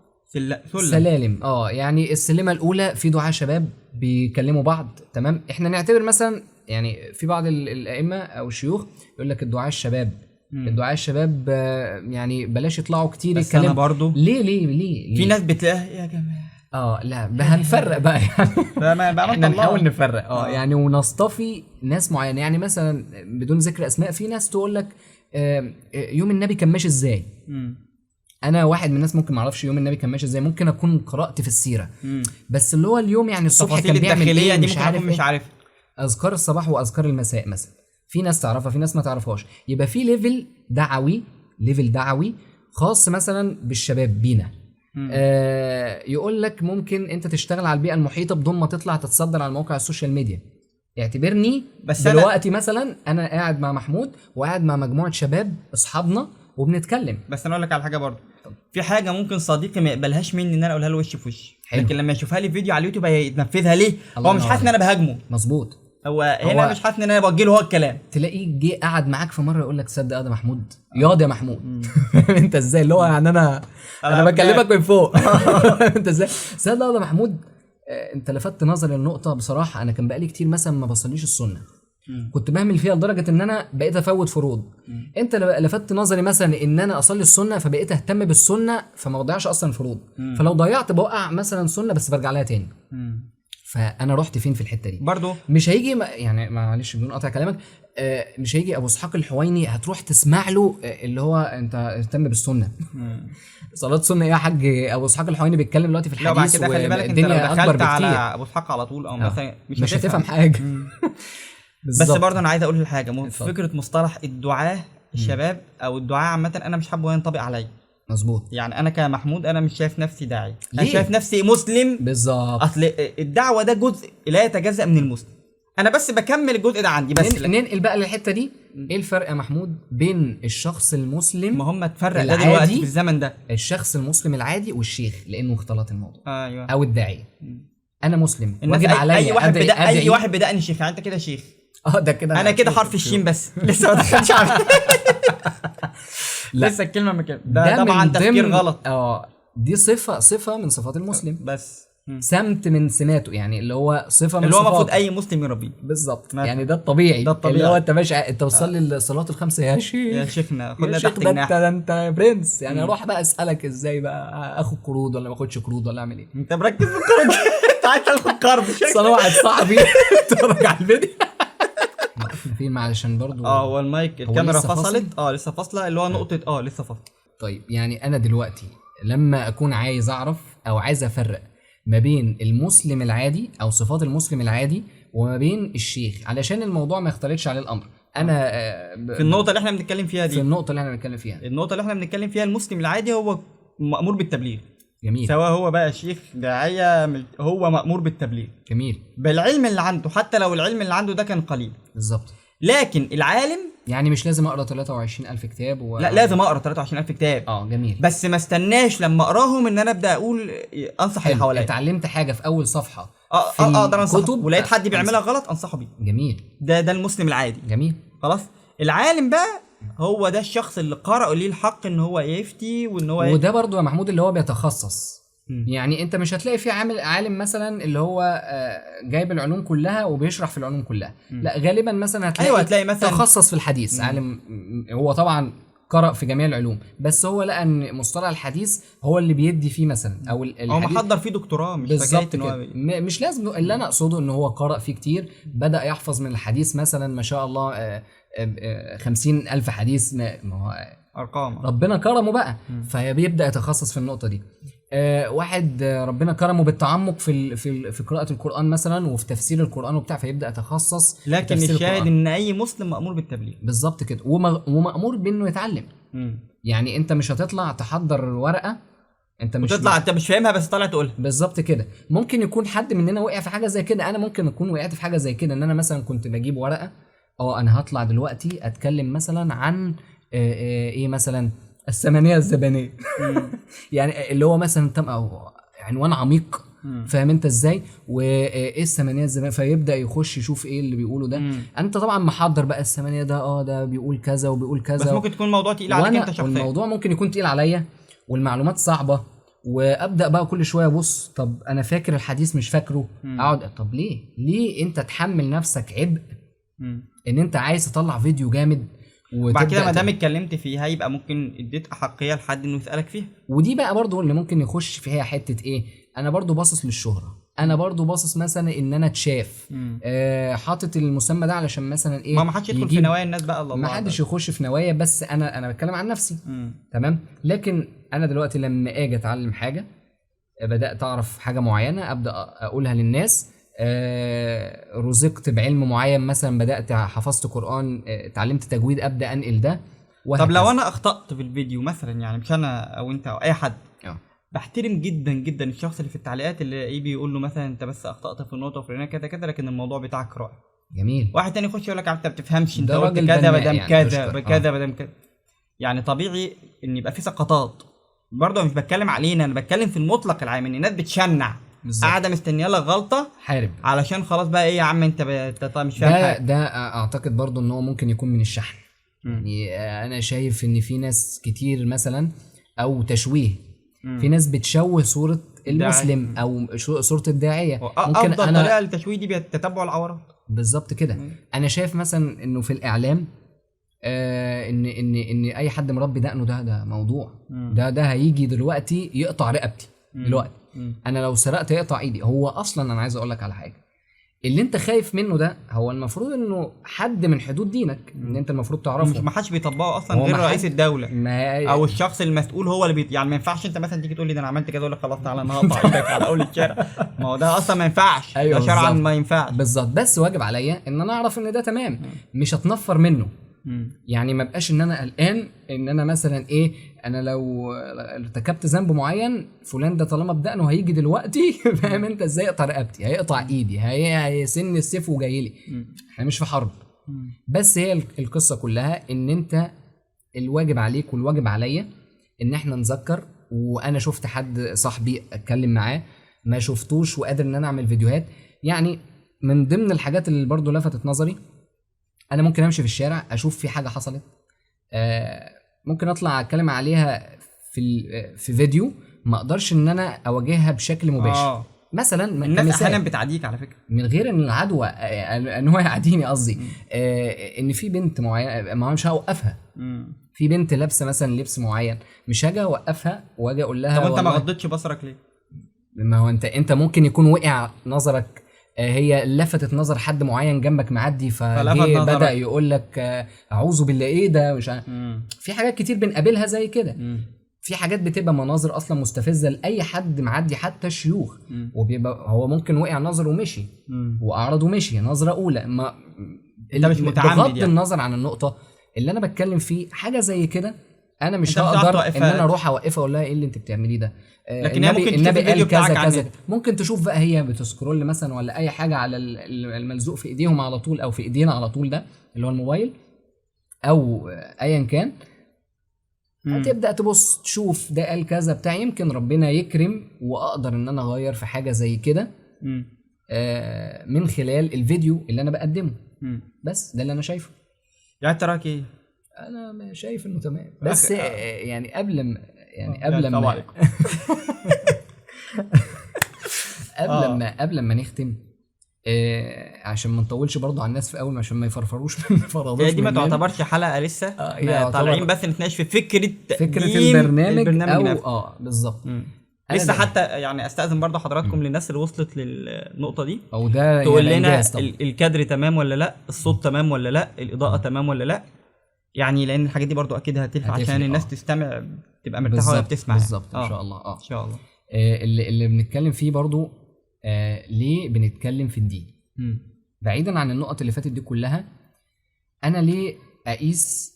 سلالم. يعني السلمه الاولى في دعاء شباب بيكلموا بعض، تمام. احنا نعتبر مثلا يعني في بعض الائمه او الشيوخ يقول لك الدعاء الشباب الدعاء الشباب يعني بلاش يطلعوا كتير يتكلموا. انا برضو ليه في ناس بتلاقيها يا جماعه لا هنفرق بقى يعني احنا نحاول نفرق يعني ونصطفي ناس معينه. يعني مثلا بدون ذكر اسماء، في ناس تقول لك يوم النبي كان ماشي ازاي. انا واحد من الناس ممكن ما اعرفش يوم النبي كان ماشي ازاي، ممكن اكون قرات في السيره بس اللي هو اليوم يعني الصبح كان بيعمل ايه مش عارف اذكار الصباح واذكار المساء مثلا. في ناس تعرفها، في ناس ما تعرفهاش. يبقى في ليفل دعوي خاص مثلا بالشباب بينا. يقول لك ممكن انت تشتغل على البيئه المحيطه بدون ما تطلع تتصدر على مواقع السوشيال ميديا. اعتبرني بس دلوقتي مثلا انا قاعد مع محمود وقاعد مع مجموعه شباب اصحابنا وبنتكلم. بس انا اقول لك على حاجه برضه، في حاجه ممكن صديقي ما يقبلهاش مني ان انا اقولها له وش في وش، لكن لما يشوفها لي فيديو على اليوتيوب هيتنفذها. ليه؟ هو مش حاسس ان انا بهاجمه. مظبوط. هو هنا مش حاسس ان انا بوجه له هو الكلام. تلاقيه جه قعد معاك في مره يقول لك صدق ده محمود ياض يا محمود. انت ازاي اللي هو يعني انا بكلمك من فوق. انت ازاي صدق ده محمود. انت لفتت نظري للنقطه بصراحه. انا كان بقالي كتير مثلا ما بصليش السنه، كنت بهمل فيها لدرجه ان انا بقيت افوت فروض. انت لفتت نظري مثلا ان انا اصلي السنه فبقيت اهتم بالسنه فما بضيعش اصلا الفروض. فلو ضيعت بوقع مثلا سنه بس برجع لها تاني. فانا رحت فين في الحته دي برضو مش هيجي يعني معلش بدون قطع كلامك، مش هيجي ابو اسحاق الحويني هتروح تسمع له اللي هو انت اهتم بالسنه. صلاه سنه ايه يا حاج؟ ابو اسحاق الحويني بيتكلم دلوقتي في لو بعد الحديث كده خلي بالك انت لو والدنيا اكبر دخلت على بكتير. ابو اسحاق على طول او مثلا مش هتفهم حاجه. بس بالظبط. برضه انا عايز اقول حاجه، اتفضل. فكره مصطلح الدعاة الشباب او الدعاة عامه انا مش حابه ينطبق عليا. مظبوط. يعني انا كمحمود انا مش شايف نفسي داعي، انا ليه؟ شايف نفسي مسلم. بالظبط. اصل الدعوه ده جزء لا يتجزأ من المسلم، انا بس بكمل الجزء ده عندي بس. ننقل بقى للحته دي. ايه الفرق يا محمود بين الشخص المسلم ما هم اتفرق ده العادي، دلوقتي في الزمن ده، الشخص المسلم العادي والشيخ، لانه اختلط الموضوع، ايوه، او الداعيه. انا مسلم الناس واجب عليا اي واحد أدعي. اي واحد بدأني شيخ، يعني انت كده شيخ. ده كده انا كده حرف الشين بس لسه ما دخلتش على لا. لسه الكلمه ما كده، ده طبعا من تفكير ضمن- غلط. دي صفه من صفات المسلم، بس سمت من سماته، يعني اللي هو صفه من اللي هو صفاته. المفروض اي مسلم يربيه. بالظبط، مثلا. يعني ده الطبيعي. ده الطبيعي. اللي هو انت ماشي انت بتصلي الصلاه الخمسه يا شيخ، يا شيخنا يا خدنا شيخ تحت ده جناح. انت برنس. يعني اروح بقى اسالك ازاي بقى اخد قروض ولا ما اخدش قروض ولا اعمل ايه؟ انت مركز في الكرة انت عايز تاخد قرض اصل انا واحد صاحبي اتفرج على الفيديو. فين معلشان برضو هو المايك الكاميرا لسه فاصل؟ فصلت، لسه فاصله، اللي هو نقطه لسه فاصله. طيب يعني انا دلوقتي لما اكون عايز اعرف او عايز افرق ما بين المسلم العادي او صفات المسلم العادي وما بين الشيخ، علشان الموضوع ما يختلطش عليه الامر، انا في النقطه اللي احنا بنتكلم فيها في دي، النقطه اللي احنا بنتكلم فيها. النقطه اللي احنا بنتكلم فيها المسلم العادي هو مأمور بالتبليغ. جميل. سواء هو بقى شيخ داعيه هو مأمور بالتبليغ جميل. بالعلم اللي عنده، حتى لو العلم اللي عنده ده كان قليل. بالظبط. لكن العالم يعني مش لازم اقرا 23,000 كتاب لا لازم اقرا 23,000 كتاب. جميل. بس ما استناش لما اقراهم ان انا ابدا اقول انصح اللي حواليا. اتعلمت حاجه في اول صفحه في اقدر انصحه، كتب ولقيت حد بيعملها غلط انصحه بيه. جميل. ده المسلم العادي. جميل. خلاص. العالم بقى هو ده الشخص اللي قرأ ليه الحق ان هو يفتي وان هو وده برضو يا محمود اللي هو بيتخصص. يعني انت مش هتلاقي في عالم مثلا اللي هو جايب العلوم كلها وبيشرح في العلوم كلها. لا غالبا مثلا هتلاقي مثلا تخصص في الحديث. عالم هو طبعا قرأ في جميع العلوم، بس هو لقى ان مصطلح الحديث هو اللي بيدي فيه مثلا، او هو محضر فيه دكتوراه، مش بالظبط كده. مش لازم. اللي انا اقصده ان هو قرأ فيه كتير، بدأ يحفظ من الحديث مثلا ما شاء الله 50,000 حديث. ما هو ارقام ربنا كرمه بقى، فبيبدأ يتخصص في النقطة دي. واحد ربنا كرمه بالتعمق في قراءة القرآن مثلا وفي تفسير القرآن وبتاع، فيبدأ يتخصص. لكن الشاهد ان اي مسلم مأمور بالتبليغ. بالظبط كده، ومأمور بانه يتعلم. يعني انت مش هتطلع تحضر ورقة انت مش وتطلع انت مش فاهمها بس طالع تقولها. بالظبط كده. ممكن يكون حد مننا وقع في حاجة زي كده، انا ممكن اكون وقعت في حاجة زي كده، ان انا مثلا كنت بجيب ورقة انا هطلع دلوقتي اتكلم مثلا عن ايه مثلا الثمانية الزبانية. يعني اللي هو مثلا عنوان عميق، فاهم انت ازاي؟ وايه الثمانية الزبانية، فيبدا يخش يشوف ايه اللي بيقوله ده. انت طبعا محضر بقى الثمانية ده ده بيقول كذا وبيقول كذا، بس ممكن تكون الموضوع تقيل عليك انت شخصيا. والموضوع ممكن يكون تقيل عليا والمعلومات صعبة، وابدا بقى كل شويه ابص طب انا فاكر الحديث مش فاكره. اقعد طب ليه انت تحمل نفسك عبء ان انت عايز تطلع فيديو جامد وبعد كده ما دام اتكلمت فيها يبقى ممكن اديت احقيه لحد انه يسالك فيها. ودي بقى برضو اللي ممكن يخش فيها حته ايه، انا برضو باصص للشهره، انا برضو باصص مثلا ان انا اتشاف، حاطط المسمى ده علشان مثلا ايه، ما حدش يدخل في نوايا الناس بقى. الله ما حدش يخش في نوايا، بس انا بتكلم عن نفسي. تمام. لكن انا دلوقتي لما اجي اتعلم حاجه، بدات اعرف حاجه معينه، ابدا اقولها للناس، رزقت بعلم معين مثلا، بدات حفظت قران، اتعلمت تجويد، ابدا انقل ده. طب لو انا اخطات في الفيديو مثلا، يعني مش انا او انت او اي حد، بحترم جدا جدا الشخص اللي في التعليقات اللي يجي يقول له مثلا انت بس اخطات في النقطه الفلانيه كذا كذا، لكن الموضوع بتاعك رائع. جميل. واحد تاني يخش يقول لك انت ما بتفهمش، انت قلت كذا بدل كذا بكذا بدل كذا. يعني طبيعي ان يبقى في سقطات. برضه مش بتكلم علينا، انا بتكلم في المطلق العام ان الناس بتشنع قاعده مستنيه لك غلطه حارب علشان خلاص بقى ايه يا عم انت مش فاهم حاجه. ده اعتقد برضه ان هو ممكن يكون من الشحن. يعني انا شايف ان في ناس كتير مثلا، او تشويه، في ناس بتشوه صوره المسلم او صوره الداعيه. ممكن افضل طريقه للتشويه دي تتبع العورات. بالظبط كده. انا شايف مثلا انه في الاعلام ان اي حد مربي دقنه ده موضوع، ده هيجي دلوقتي يقطع رقبتي دلوقتي. انا لو سرقت يقطع ايدي. هو اصلا انا عايز اقول لك على حاجه، اللي انت خايف منه ده هو المفروض انه حد من حدود دينك ان انت المفروض تعرفه. ما حدش بيطبقه اصلا هو غير ما رئيس حد- الدوله ما او الشخص المسؤول هو اللي يعني ما ينفعش انت مثلا تيجي تقول لي ده انا عملت كده اقول لك خلاص تعالى انا هقطع ايدك على اول الشارع. ما هو ده اصلا ما ينفعش. أيوة ده شرعا بالظبط. ما ينفعش. بالظبط، بس واجب عليا ان انا اعرف ان ده تمام، مش هتنفر منه. يعني ما بقاش ان انا قلقان ان انا مثلا ايه، انا لو ارتكبت ذنب معين فلان ده طالما بدأنه هيجي دلوقتي فاهم انت ازاي، يقطع رقبتي، هيقطع ايدي، هيسن السيف وجاي لي. احنا مش في حرب. بس هي القصه كلها ان انت الواجب عليك والواجب عليا ان احنا نذكر. وانا شفت حد صاحبي اتكلم معاه ما شفتوش وقادر ان انا اعمل فيديوهات. يعني من ضمن الحاجات اللي برضو لفتت نظري، انا ممكن امشي في الشارع اشوف في حاجه حصلت، ممكن اطلع اتكلم عليها في فيديو، ما اقدرش ان انا اواجهها بشكل مباشر. مثلا الناس كمثال، احيانا بتعديك على فكره من غير ان العدوى ان هو يعديني قصدي، ان في بنت معينه ما مش هوقفها. في بنت لابسه مثلا لبس معين، مش هاجي اوقفها واجي اقول لها طب انت ما والله- غضتش بصرك ليه؟ ما هو انت ممكن يكون وقع نظرك، هي لفتت نظر حد معين جنبك معدي فلفت فجه نظرك. بدأ يقول لك اعوذ بالله ايه ده مش عارف. في حاجات كتير بنقابلها زي كده. في حاجات بتبقى مناظر اصلا مستفزه لاي حد معدي حتى الشيوخ، وبيبقى هو ممكن وقع نظر ومشي واعرض ومشي نظره اولى. ما انت مش متعمد بغض يعني. النظر عن النقطه اللي انا بتكلم فيه، حاجه زي كده انا مش انت مش هتعرف هقدر ان توقفها. انا اروح اوقفها اقول لها ايه اللي انت بتعمليه ده. لكن هي ممكن تشوف النبي الفيديو قال كذا بتاعك عن كذا. النت. ممكن تشوف بقى هي بتسكرول مثلا ولا اي حاجه على الملزوق في ايديهم على طول او في ايدينا على طول، ده اللي هو الموبايل او ايا كان. هتبدا تبص تشوف ده قال كذا بتاع، يمكن ربنا يكرم واقدر ان انا اغير في حاجه زي كده من خلال الفيديو اللي انا بقدمه. بس ده اللي انا شايفه. يعني انت رايك ايه؟ انا شايف انه تمام، بس يعني قبل ما السلام عليكم. قبل ما نختم، عشان ما نطولش برضه على الناس في اول عشان ما يفرفروش من فرضوش. هي دي ما تعتبرش حلقه لسه، هي طالعين بس نتناقش في فكره البرنامج او نفسه. بالظبط. لسه حتى يعني استاذن برضه حضراتكم للناس اللي وصلت للنقطه دي او ده تقول يعني لنا إنجاز طبعاً. الكادر تمام ولا لا، الصوت تمام ولا لا، الاضاءه تمام ولا لا. يعني لان الحاجات دي برضه اكيد هتنفع عشان الناس تستمع تبقى مرتاحه وهي بتسمع. بالظبط ان شاء الله. ان شاء الله. اللي بنتكلم فيه برضه ليه بنتكلم في الدين. بعيدا عن النقط اللي فاتت دي كلها، انا ليه اقيس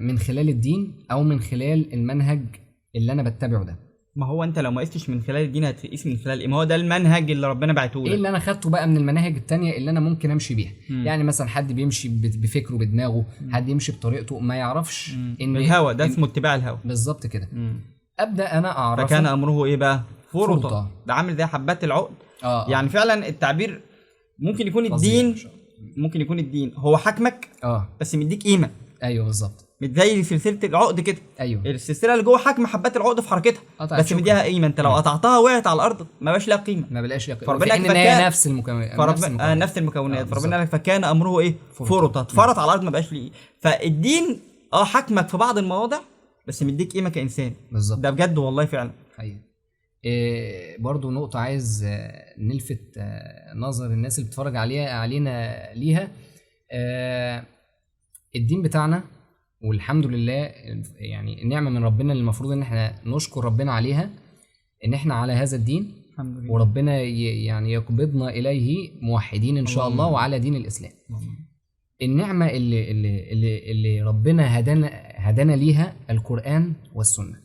من خلال الدين او من خلال المنهج اللي انا بتبعه ده؟ ما هو انت لو ما قستش من خلال الدين هتقيس من خلال ايه؟ ما هو ده المنهج اللي ربنا بعته لك. ايه اللي انا خدته بقى من المناهج التانية اللي انا ممكن امشي بيها؟ يعني مثلا حد بيمشي بفكره بدماغه، حد يمشي بطريقته ما يعرفش ان الهوى ده اسمه اتباع الهوى. بالظبط كده. ابدا انا اعرف فكان امره ايه بقى؟ فرطة. فرطة. ده عامل زي حبات العقد. يعني فعلا التعبير ممكن يكون الدين هو حاكمك بس مديك قيمه. ايوه بالظبط، زي سلسله العقد كده. ايوه السلسله اللي جوه حاكم حبات العقد في حركتها بس مديها قيمه. انت لو قطعتها وقعت على الارض ما بقاش لها قيمه، ما بلاش فربنا ان هي نفس المكونات نفس المكونات. فربنا قال لك فكان امره ايه؟ فرطة. اتفرط على الارض ما بقاش ليه. فالدين حاكمك في بعض المواضع بس مديك قيمه كانسان. بالظبط، ده بجد والله فعلا حقيقي. برضو نقطة عايز نلفت نظر الناس اللي بتتفرج علينا ليها. الدين بتاعنا والحمد لله يعني النعمة من ربنا اللي المفروض ان احنا نشكر ربنا عليها، ان احنا على هذا الدين الحمد لله. وربنا يعني يقبضنا اليه موحدين ان شاء الله وعلى دين الاسلام. النعمة اللي ربنا هدانا ليها القرآن والسنة.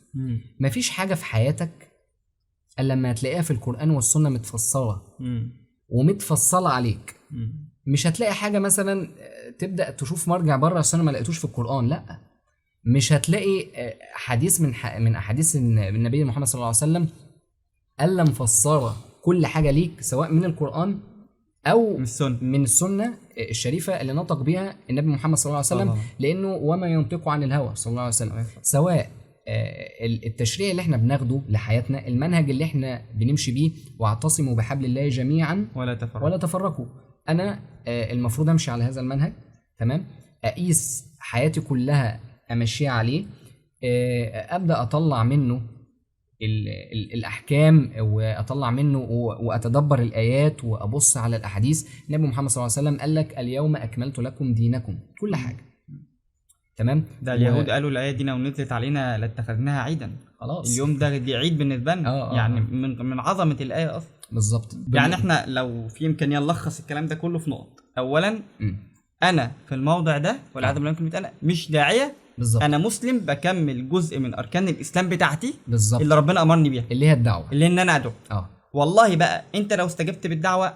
مفيش حاجة في حياتك الا لما هتلاقيها في القرآن والسنة متفصلة ومتفصلة عليك. مش هتلاقي حاجة مثلا تبدأ تشوف مرجع بره اصل انا ما لقيتوش في القرآن، لا. مش هتلاقي حديث من احاديث النبي محمد صلى الله عليه وسلم الا مفسرة كل حاجة ليك، سواء من القرآن او من السنة الشريفة اللي نطق بها النبي محمد صلى الله عليه وسلم. لانه وما ينطق عن الهوى صلى الله عليه وسلم. سواء التشريع اللي احنا بناخده لحياتنا، المنهج اللي احنا بنمشي بيه، واعتصموا بحبل الله جميعا ولا تفرقوا. انا المفروض امشي على هذا المنهج، تمام، اقيس حياتي كلها امشيها عليه، ابدا اطلع منه الاحكام واطلع منه واتدبر الايات وابص على الاحاديث. النبي محمد صلى الله عليه وسلم قال لك اليوم اكملت لكم دينكم، كل حاجه تمام. ده اليهود قالوا الايه دي لو نزلت علينا لاتخذناها عيدا، خلاص اليوم ده دي عيد بالنسبه لنا. يعني من عظمه الايه اصلا بالظبط. يعني احنا لو في امكانيه نلخص الكلام ده كله في نقط. اولا انا في الموضع ده والعياذ بالله كلمه انا مش داعيه بالظبط، انا مسلم بكمل جزء من اركان الاسلام بتاعتي بالظبط اللي ربنا امرني بيها، اللي هي الدعوه، اللي ان انا ادعو. والله بقى انت لو استجبت بالدعوه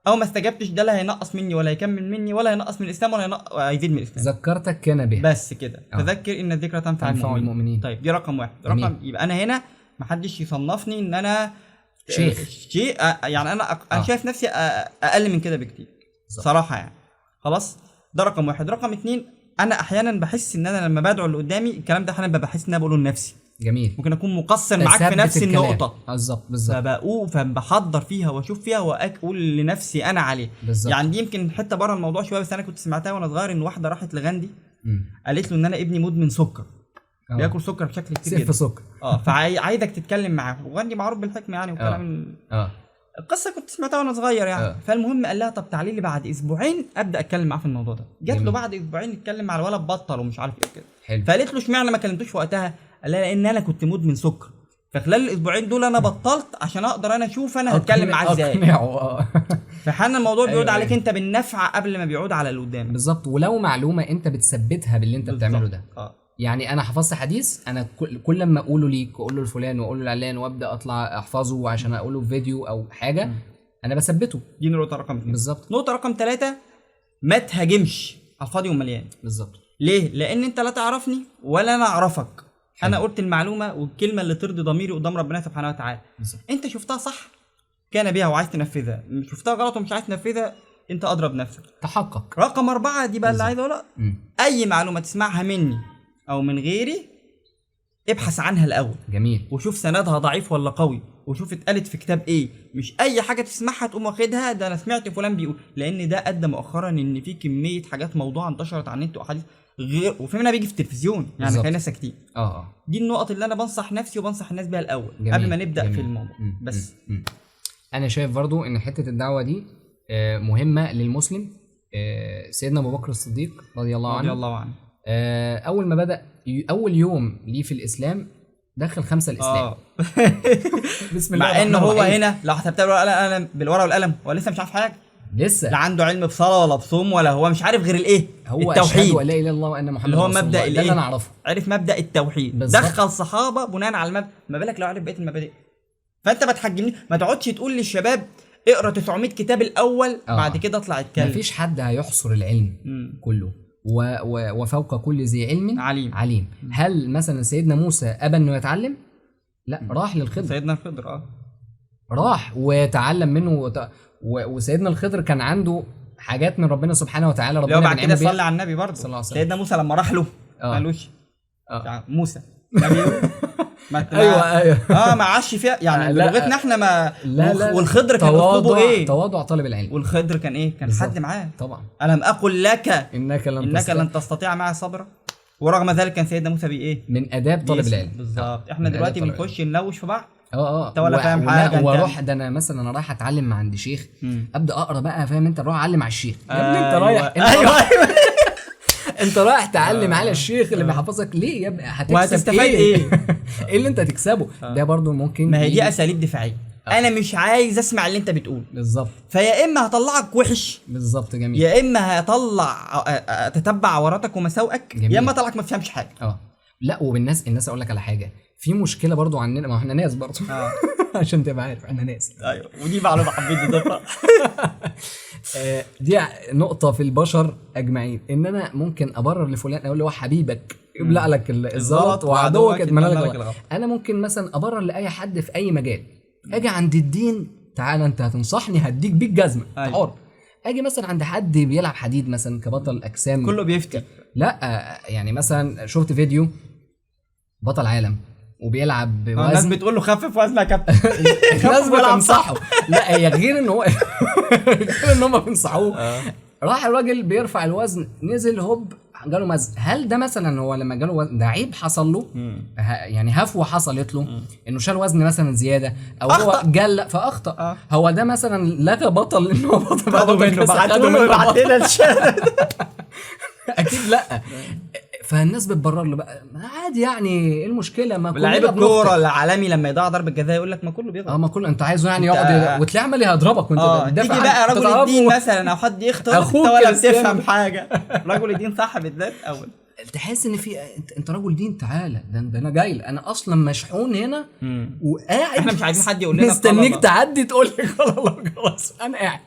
او ما استجبتش، ده لا هينقص مني ولا هيكمل مني ولا هينقص من الاسلام ولا هيزيد من الاسلام. ذكرتك كان بها بس كده. فذكر ان الذكرى تنفع المؤمنين. طيب دي رقم واحد. رقم يبقى انا هنا محدش يصنفني ان انا شيء يعني انا شايف نفسي اقل من كده بكتير صراحه يعني. خلاص ده رقم واحد. رقم اتنين، انا احيانا بحس ان انا لما بدعو اللي قدامي الكلام ده احيانا بحس ان انا بقوله لنفسي. جميل. ممكن اكون مقصر معاك في نفس النقطه بالظبط فبحضر فيها واشوف فيها واقول لنفسي انا عليه بالزبط. يعني دي يمكن حته بره الموضوع شويه، بس انا كنت سمعتها وانا صغير ان واحده راحت لغاندي قالت له ان انا ابني مدمن سكر، بياكل سكر بشكل كتير جدا، سكر فعايزك تتكلم معاه. وغاندي معروف بالحكمه يعني وكلام القصه كنت سمعتها وانا صغير يعني. فالمهم قال لها طب تعالي لي بعد اسبوعين ابدا اتكلم معاه في الموضوع ده. جات له بعد اسبوعين اتكلم مع الولد بطل ومش عارف ايه كده. فقالت له اشمعنى ما كلمتوش في وقتها؟ قال لها لان انا كنت مدمن سكر، فخلال الاسبوعين دول انا بطلت عشان اقدر انا اشوف انا هتكلم معاه ازاي. فحنا الموضوع بيعود عليك انت بالنفع قبل ما بيعود على اللي قدامك. بالظبط. ولو معلومه انت بتثبتها باللي انت بتعمله ده. يعني انا حفظت حديث، انا كل لما اقوله ليك واقول له لفلان واقول له لعلان وابدا اطلع احفظه عشان اقوله في فيديو او حاجه انا بثبته. دي نقطه رقم 2. بالظبط. نقطه رقم 3، ما تهاجمش على الفاضي ومليان. بالظبط. ليه؟ لان انت لا تعرفني ولا انا اعرفك. انا قلت المعلومه والكلمه اللي ترضي ضميري قدام ربنا سبحانه وتعالى. بالزبط. انت شفتها صح كان بيها وعايز تنفذها، شفتها غلط ومش عايز تنفذها، انت اضرب نفسك. تحقق. رقم 4 دي بقى اللي عايز اقولها، اي معلومه تسمعها مني او من غيري ابحث عنها الاول. جميل. وشوف سندها ضعيف ولا قوي، وشوف اتقالت في كتاب ايه. مش اي حاجه تسمعها تقوم واخدها ده انا سمعت فلان بيقول، لان ده ادى مؤخرا ان في كميه حاجات موضوعه انتشرت على النت واحاديث غير، وفي منها بيجي في التلفزيون يعني خلينا ساكتين. دي النقط اللي انا بنصح نفسي وبنصح الناس بيها الاول. جميل. قبل ما نبدا في الموضوع. بس انا شايف برضو ان حته الدعوه دي مهمه للمسلم. سيدنا ابو بكر الصديق رضي الله عنه اول ما بدا اول يوم ليه في الاسلام دخل 5 الاسلام. بسم الله. مع انه هو هنا لو حسبتها بالورقه والقلم هو لسه مش عارف حاجه، لسه لا عنده علم بصلاه ولا بصوم ولا هو مش عارف غير الايه، هو التوحيد. اشهد ان لا اله الا الله وان محمد رسول الله. اللي هو مبدا ده اللي انا اعرفه. عرف مبدا التوحيد بالزبط. دخل صحابه بناء على المبدا، ما بالك لو عرف بقيه المبادئ. فانت ما تحجمنيش، ما تقعدش تقول للشباب اقرا 900 كتاب الاول بعد كده اطلع اتكلم. مفيش حد هيحصر العلم كله وفوق كل ذي علم عليم. هل مثلا سيدنا موسى ابى انه يتعلم؟ لا، راح للخضر. سيدنا الخضر راح وتعلم منه وسيدنا الخضر كان عنده حاجات من ربنا سبحانه وتعالى. ربنا بعد كده صلى على النبي برضه. سيدنا موسى لما راح له ما قالوش موسى نبي ايوه ما عاش فيها يعني بلغتنا احنا ما لا والخضر كان اسلوبه ايه؟ تواضع طالب العلم. والخضر كان ايه؟ كان حد معاه طبعا. الم اقل لك انك لن تستطيع معي صبرا. ورغم ذلك كان سيدنا موسى بايه؟ من اداب طالب العلم. بالظبط. احنا دلوقتي بنخش نلوش في بعض. انت ولا فاهم حاجه. واروح ده انا مثلا انا رايح اتعلم مع عند شيخ ابدا اقرا بقى، فاهم انت؟ اروح اعلم على الشيخ. يا ابني انت رايح انت رايح تعلم على الشيخ اللي بيحفظك ليه يا ابني؟ هتكسب ايه؟ ايه اللي انت تكسبه؟ ده برضو ممكن. ما هي دي اساليب دفاعيه. انا مش عايز اسمع اللي انت بتقول. بالظبط. فيا اما هطلعك وحش. بالظبط. جميل. يا اما هطلع تتبع عوراتك ومساوئك، يا اما اطلعك ما تفهمش حاجه. لا الناس اقول لك على حاجه، في مشكله برضو عندنا، ما احنا ناس برضو عشان تبقى عارف احنا ناس. ايوه، ودي معلومه حبيت اضيفها. دي نقطه في البشر اجمعين، ان انا ممكن ابرر لفلان اقول له هو حبيبك يبلع لك الزلط وعدوك يتمنى لك الغلط. انا ممكن مثلا ابرر لاي حد في اي مجال، اجي عند الدين تعالى انت هتنصحني هديك بيك جزمه حر. اجي مثلا عند حد بيلعب حديد مثلا كبطل اجسام كله بيفتي. لا يعني مثلا شفت فيديو بطل عالم وبيلعب بوزن، الناس بتقول له خفف وزنك يا كابتن. الناس بتنصحه. لا هي غير ان هو غير ان هم بينصحوه. راح الراجل بيرفع الوزن نزل هوب جاله مزق. هل ده مثلا هو لما جاله وزن ده عيب حصل له؟ يعني هفوه حصلت له انه شال وزن مثلا زياده، او أخطأ. هو جل فاخطا. هو ده مثلا لغى بطل انه هو بطل خدوا منه، بعتوا له يبعت لنا الشارع. اكيد لا. فالناس بتبرر له بقى عادي، يعني ايه المشكله؟ ما لعيب كلنا الكوره بنخطئ. العالمي لما يضيع ضربه جزاء يقول لك ما كله بيغلط. ما كل انت عايزه يعني انت- يقعد وتلاقيه عمال يضربك وانت تيجي بتدافع بقى عنه. رجل تعرفه؟ الدين مثلا او حد يخطئ انت أخوك ولا كريستيانو. بتفهم حاجه. رجل الدين صح بالذات اول. تحس ان في انت رجل دين، تعالى ده انا جاي، انا اصلا مشحون هنا وقاعد. احنا مش عايزين حد يقول لنا مستنيك قال الله. تعدي تقول لي قال الله خلاص انا قاعد.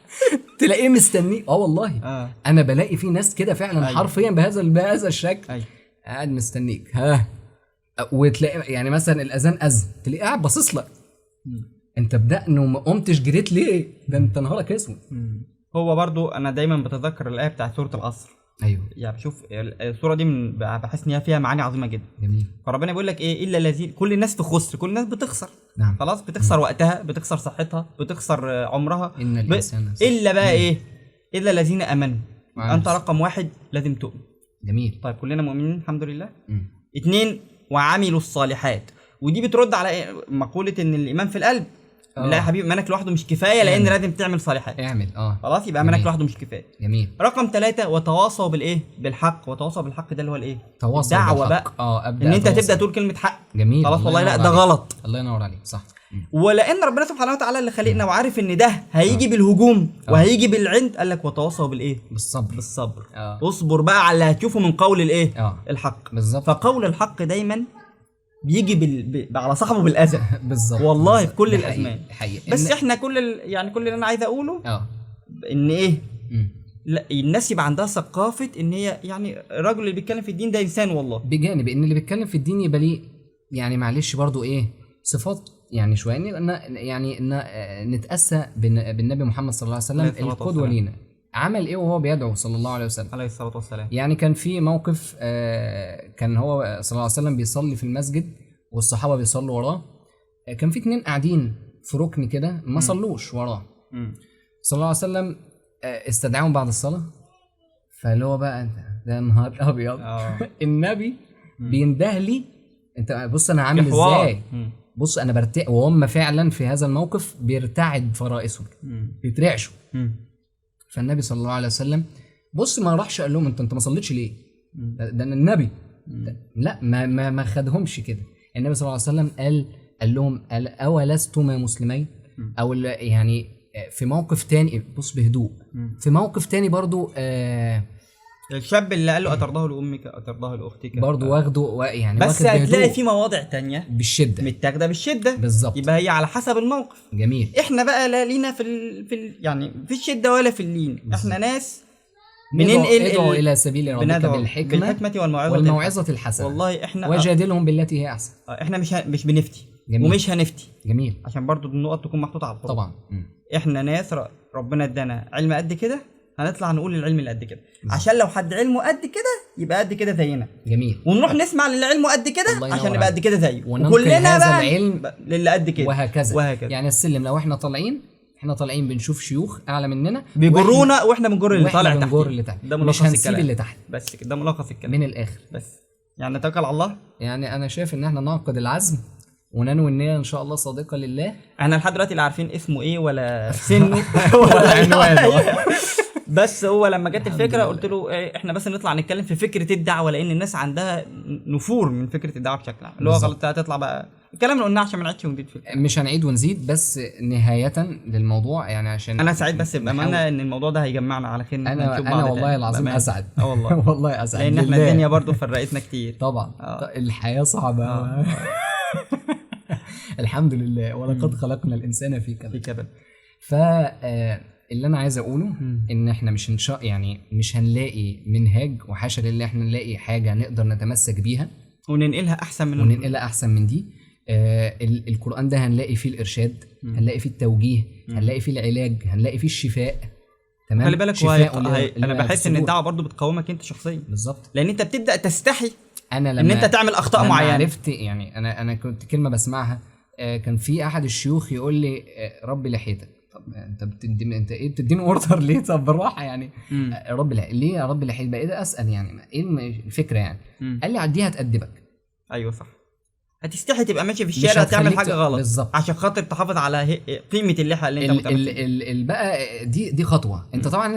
تلاقيه مستنيك. والله انا بلاقي في ناس كده فعلا. أيوة. حرفيا بهذا الشكل. أيوة. قاعد مستنيك وتلاقي يعني مثلا الاذان اذن تلاقيه قاعد باصص لك. انت بدأنا وما قمتش جريت ليه؟ ده انت نهارك اسود. هو برضو انا دايما بتذكر الايه بتاعت سوره العصر. ايوه يعني بشوف السوره دي بحس ان هي فيها معاني عظيمه جدا. جميل. فربنا بيقول لك ايه؟ الا الذين، كل الناس في خسر، كل الناس بتخسر. نعم. خلاص بتخسر وقتها، بتخسر صحتها، بتخسر عمرها. ان الانسان الا بقى ايه؟ الا الذين امنوا. وعملوا انت رقم واحد لازم تؤمن. جميل. طيب كلنا مؤمنين الحمد لله. 2 وعملوا الصالحات. ودي بترد على مقوله ان الايمان في القلب. لا يا حبيبي، ايمانك لوحده مش كفايه، لان لازم تعمل صالحات. اعمل خلاص يبقى ايمانك لوحده مش كفايه. جميل. رقم 3 وتواصوا بالايه؟ بالحق. وتواصوا بالحق ده اللي هو الايه؟ تواصل الدعوه بالحق. بقى. ابدا ان انت أتواصل. تبدا تقول كلمه حق. جميل. خلاص والله لا ينور ده عليك. غلط. الله ينور عليك. صح. ولان ربنا سبحانه وتعالى اللي خلقنا وعارف ان ده هيجي بالهجوم وهيجي بالعند، قال لك وتواصوا بالايه؟ بالصبر. بالصبر. اصبر بقى على اللي هتشوفه من قول الايه؟ الحق. بالظبط. فقول الحق دايما بيجي على صاحبه بالاذى. بالظبط. والله في كل الازمان. حقيقي. بس احنا يعني كل اللي انا عايز اقوله ان ايه؟ لا الناس يبقى عندها ثقافه ان هي يعني الراجل اللي بيتكلم في الدين ده انسان. والله بجانب ان اللي بيتكلم في الدين يبقى ليه يعني معلش برضو ايه صفات يعني شويه ان نتاسى بالنبي محمد صلى الله عليه وسلم القدوه لينا. عمل ايه وهو بيدعو صلى الله عليه وسلم؟ عليه الصلاه والسلام. يعني كان في موقف كان هو صلى الله عليه وسلم بيصلي في المسجد والصحابه بيصلوا وراه. كان في 2 قاعدين في ركن كده ما صلوش وراه. صلى الله عليه وسلم استدعاهم بعد الصلاه. فاللي هو بقى ده نهار ابيض. النبي بينده لي انت بص انا عامل ازاي. بص انا برتاح، وهم فعلا في هذا الموقف بيرتعد فرائسهم بيترعشوا. فالنبي صلى الله عليه وسلم بص ما راحش قال لهم انت ما صليتش ليه؟ ده النبي. لا ما خدهمش كده. النبي صلى الله عليه وسلم قال لهم اولستما مسلمين؟ او يعني في موقف تاني بص بهدوء. في موقف تاني برضو الشاب اللي قال له اترضاه لامك اترضاه لاختك برضو واخده يعني بس هتلاقي في مواضع تانية بالشده متاخده بالشده بالظبط. يبقى هي على حسب الموقف. جميل. احنا بقى لا لينا يعني في الشده ولا في اللين. احنا ناس بننقل ادعو الى سبيل ربك بالحكمه والموعظه الحسنه. والله احنا وجادلهم بالتي هي احسن. احنا مش بنفتي. جميل. ومش هنفتي. جميل. عشان برضو النقط تكون محطوطه على الخط. طبعا. احنا ناس ربنا ادانا علم قد كده، هنطلع نقول العلم اللي قد كده عشان لو حد علمه قد كده يبقى قد كده زينا. جميل. ونروح نسمع للي علمه قد كده عشان نبقى قد كده زيه. وكلنا بقى العلم للي قد كده وهكذا. يعني السلم لو احنا طالعين بنشوف شيوخ اعلى مننا بيجرونا واحنا بنجر اللي طالع تحت. ده مش هنسيب اللي تحت. بس كده ده ملخص الكلام من الاخر. بس يعني نتوكل على الله. يعني انا شايف ان احنا نعقد العزم وننوي النية ان شاء الله صادقة لله. احنا لحد دلوقتي لا عارفين اسمه ايه ولا سنه ولا عنوانه. بس هو لما جت الفكره قلت له احنا بس نطلع نتكلم في فكره الدعوه، لان الناس عندها نفور من فكره الدعوه بشكل عام. اللي هو غلط هتطلع بقى الكلام اللي قلناه عشان ما نعيدش ونزيد فيه. مش هنعيد ونزيد بس نهايه للموضوع يعني عشان انا سعيد بس بامانه ان الموضوع ده هيجمعنا على خير. انا والله العظيم اسعد. والله والله اسعد لان احنا الدنيا برضو فرقتنا كتير. طبعا. الحياه صعبه. الحمد لله. ولقد خلقنا الانسان في كبد. اللي انا عايز اقوله ان احنا مش هنلاقي منهاج، وحاشا لله احنا نلاقي حاجه نقدر نتمسك بيها وننقلها احسن من دي. القرآن ده هنلاقي فيه الارشاد، هنلاقي فيه التوجيه، هنلاقي فيه العلاج، هنلاقي فيه الشفاء. تمام. خلي بالك انا بحس ان الدعوه برضو بتقومك انت شخصيا. بالظبط. لان انت بتبدا تستحي انا ان انت تعمل اخطاء معينه. عرفت يعني انا كنت كلمه بسمعها كان في احد الشيوخ يقول لي ربي لحيتك. طب انت ايه بتديني اوردر ليه؟ طب بالراحه يعني. يا رب ليه يا رب الحين بقيت اسال يعني ايه الفكره يعني. قال لي عديها تأدبك. ايوه صح، هتستحي تبقى ماشي في الشارع تعمل حاجه غلط بالظبط عشان خاطر تحافظ على قيمه اللحيه اللي انت متمسك بقى دي خطوه. انت طبعا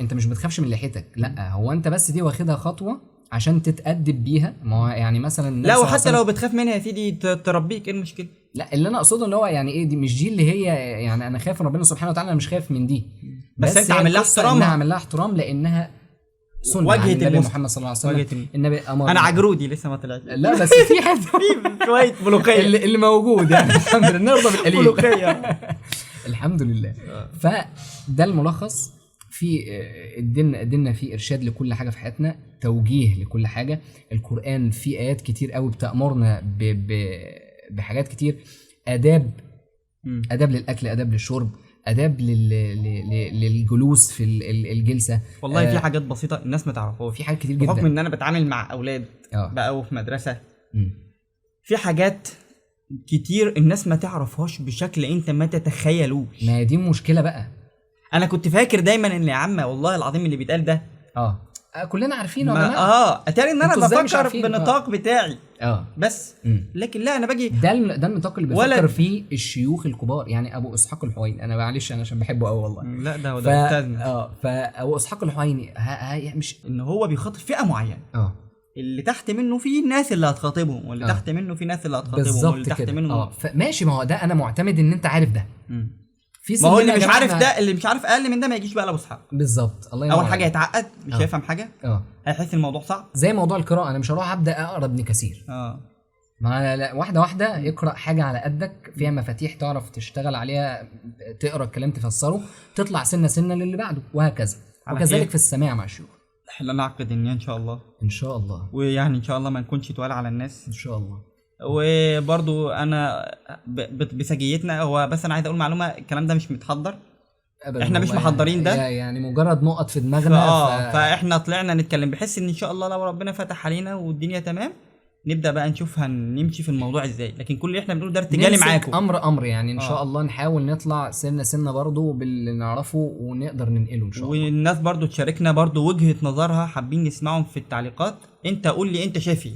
انت مش بتخافش من لحيتك، لا هو انت بس دي واخدها خطوه عشان تتأدب بيها. ما هو يعني مثلا لا، وحتى لو بتخاف منها يا سيدي تربيك، ايه المشكله؟ لا اللي انا اقصده اللي هو يعني ايه، دي مش دي اللي هي يعني انا خايف من ربنا سبحانه وتعالى، انا مش خايف من دي، بس انت عامل لها احترام. انا عامل لها احترام لانها سنه واجهه النبي محمد صلى الله عليه وسلم. النبي امر. انا عجرودي لسه ما طلعت. لا بس في حد في شويه ملوخيه اللي موجود يعني الحمد لله، نرضى بالقليل. ملوخيه الحمد لله. فده الملخص في ادينا فيه ارشاد لكل حاجه في حياتنا، توجيه لكل حاجه. القران فيه ايات كتير قوي بتأمرنا بحاجات كتير، اداب للاكل، اداب للشرب، اداب للجلوس في الجلسه. والله في حاجات بسيطه الناس ما تعرفهاش، في حاجات كتير جدا بحكم ان انا بتعامل مع اولاد بقى وفي مدرسه. في حاجات كتير الناس ما تعرفهاش بشكل انت ما تتخيلوش. ما دي مشكله بقى. انا كنت فاكر دايما ان يا عم والله العظيم اللي بيتقال ده كلنا عارفينه يا جماعه. اتاري ان انا بفكر بالنطاق بتاعي بس. لكن لا، انا باجي ده النطاق اللي بيفكر فيه الشيوخ الكبار، يعني ابو اسحاق الحويني. انا معلش انا عشان بحبه قوي والله. لا ده استاذنا. فابو اسحاق الحويني مش ان هو بيخاطب فئه معينه. اللي تحت منه في ناس اللي هتخاطبهم، واللي تحت منه في ناس اللي هتخاطبهم، واللي تحت منه ماشي. ما هو ده انا معتمد ان انت عارف ده. ما هو اللي مش عارف ده، اللي مش عارف اقل من ده ما يجيش بقى لابو اسحاق. بالظبط. الله ينور. اول حاجه هيتعقد، مش هيفهم حاجه. هيحس الموضوع صعب. زي موضوع القراءه، انا مش هروح ابدا اقرا ابن كثير. ما لا، واحده واحده اقرا حاجه على قدك فيها مفاتيح تعرف تشتغل عليها، تقرا الكلام تفسره، تطلع سنه سنه للي بعده، وهكذا. وكذلك في السماع مع الشيوخ. احنا نعقد النية ان شاء الله. ان شاء الله. ويعني ان شاء الله ما نكونش طوال على الناس ان شاء الله. وبرضو انا بسجيتنا هو بس انا عايز اقول معلومه، الكلام ده مش متحضر. احنا مش محضرين ده، يعني مجرد نقط في دماغنا. فاحنا طلعنا نتكلم بحس ان شاء الله لو ربنا فتح علينا والدنيا تمام نبدا بقى نشوف هنمشي في الموضوع ازاي. لكن كل اللي احنا بنقوله ده ارتجالي معاكم، امر يعني ان شاء الله نحاول نطلع سنه برضو باللي نعرفه ونقدر ننقله ان شاء الله. والناس برضو تشاركنا برضو وجهة نظرها، حابين نسمعهم في التعليقات. انت قول لي انت شايف ايه.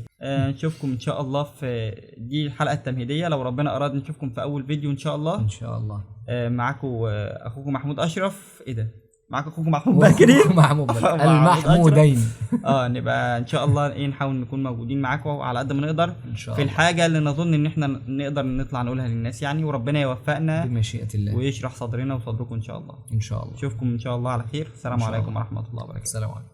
نشوفكم ان شاء الله في دي الحلقه التمهيديه، لو ربنا اراد نشوفكم في اول فيديو ان شاء الله. ان شاء الله. معاكم اخوكم محمود اشرف. ايه ده، معاكم اخوكم محمود بكري المحمودين. نبقى ان شاء الله نحاول نكون موجودين معاكم على قد ما نقدر إن شاء في الله. الحاجه اللي نظن ان احنا نقدر نطلع نقولها للناس يعني، وربنا يوفقنا بمشيئه الله ويشرح صدرنا وصدركم ان شاء الله. ان شاء الله. نشوفكم ان شاء الله على خير. السلام عليكم ورحمه الله وبركاته. السلام عليكم.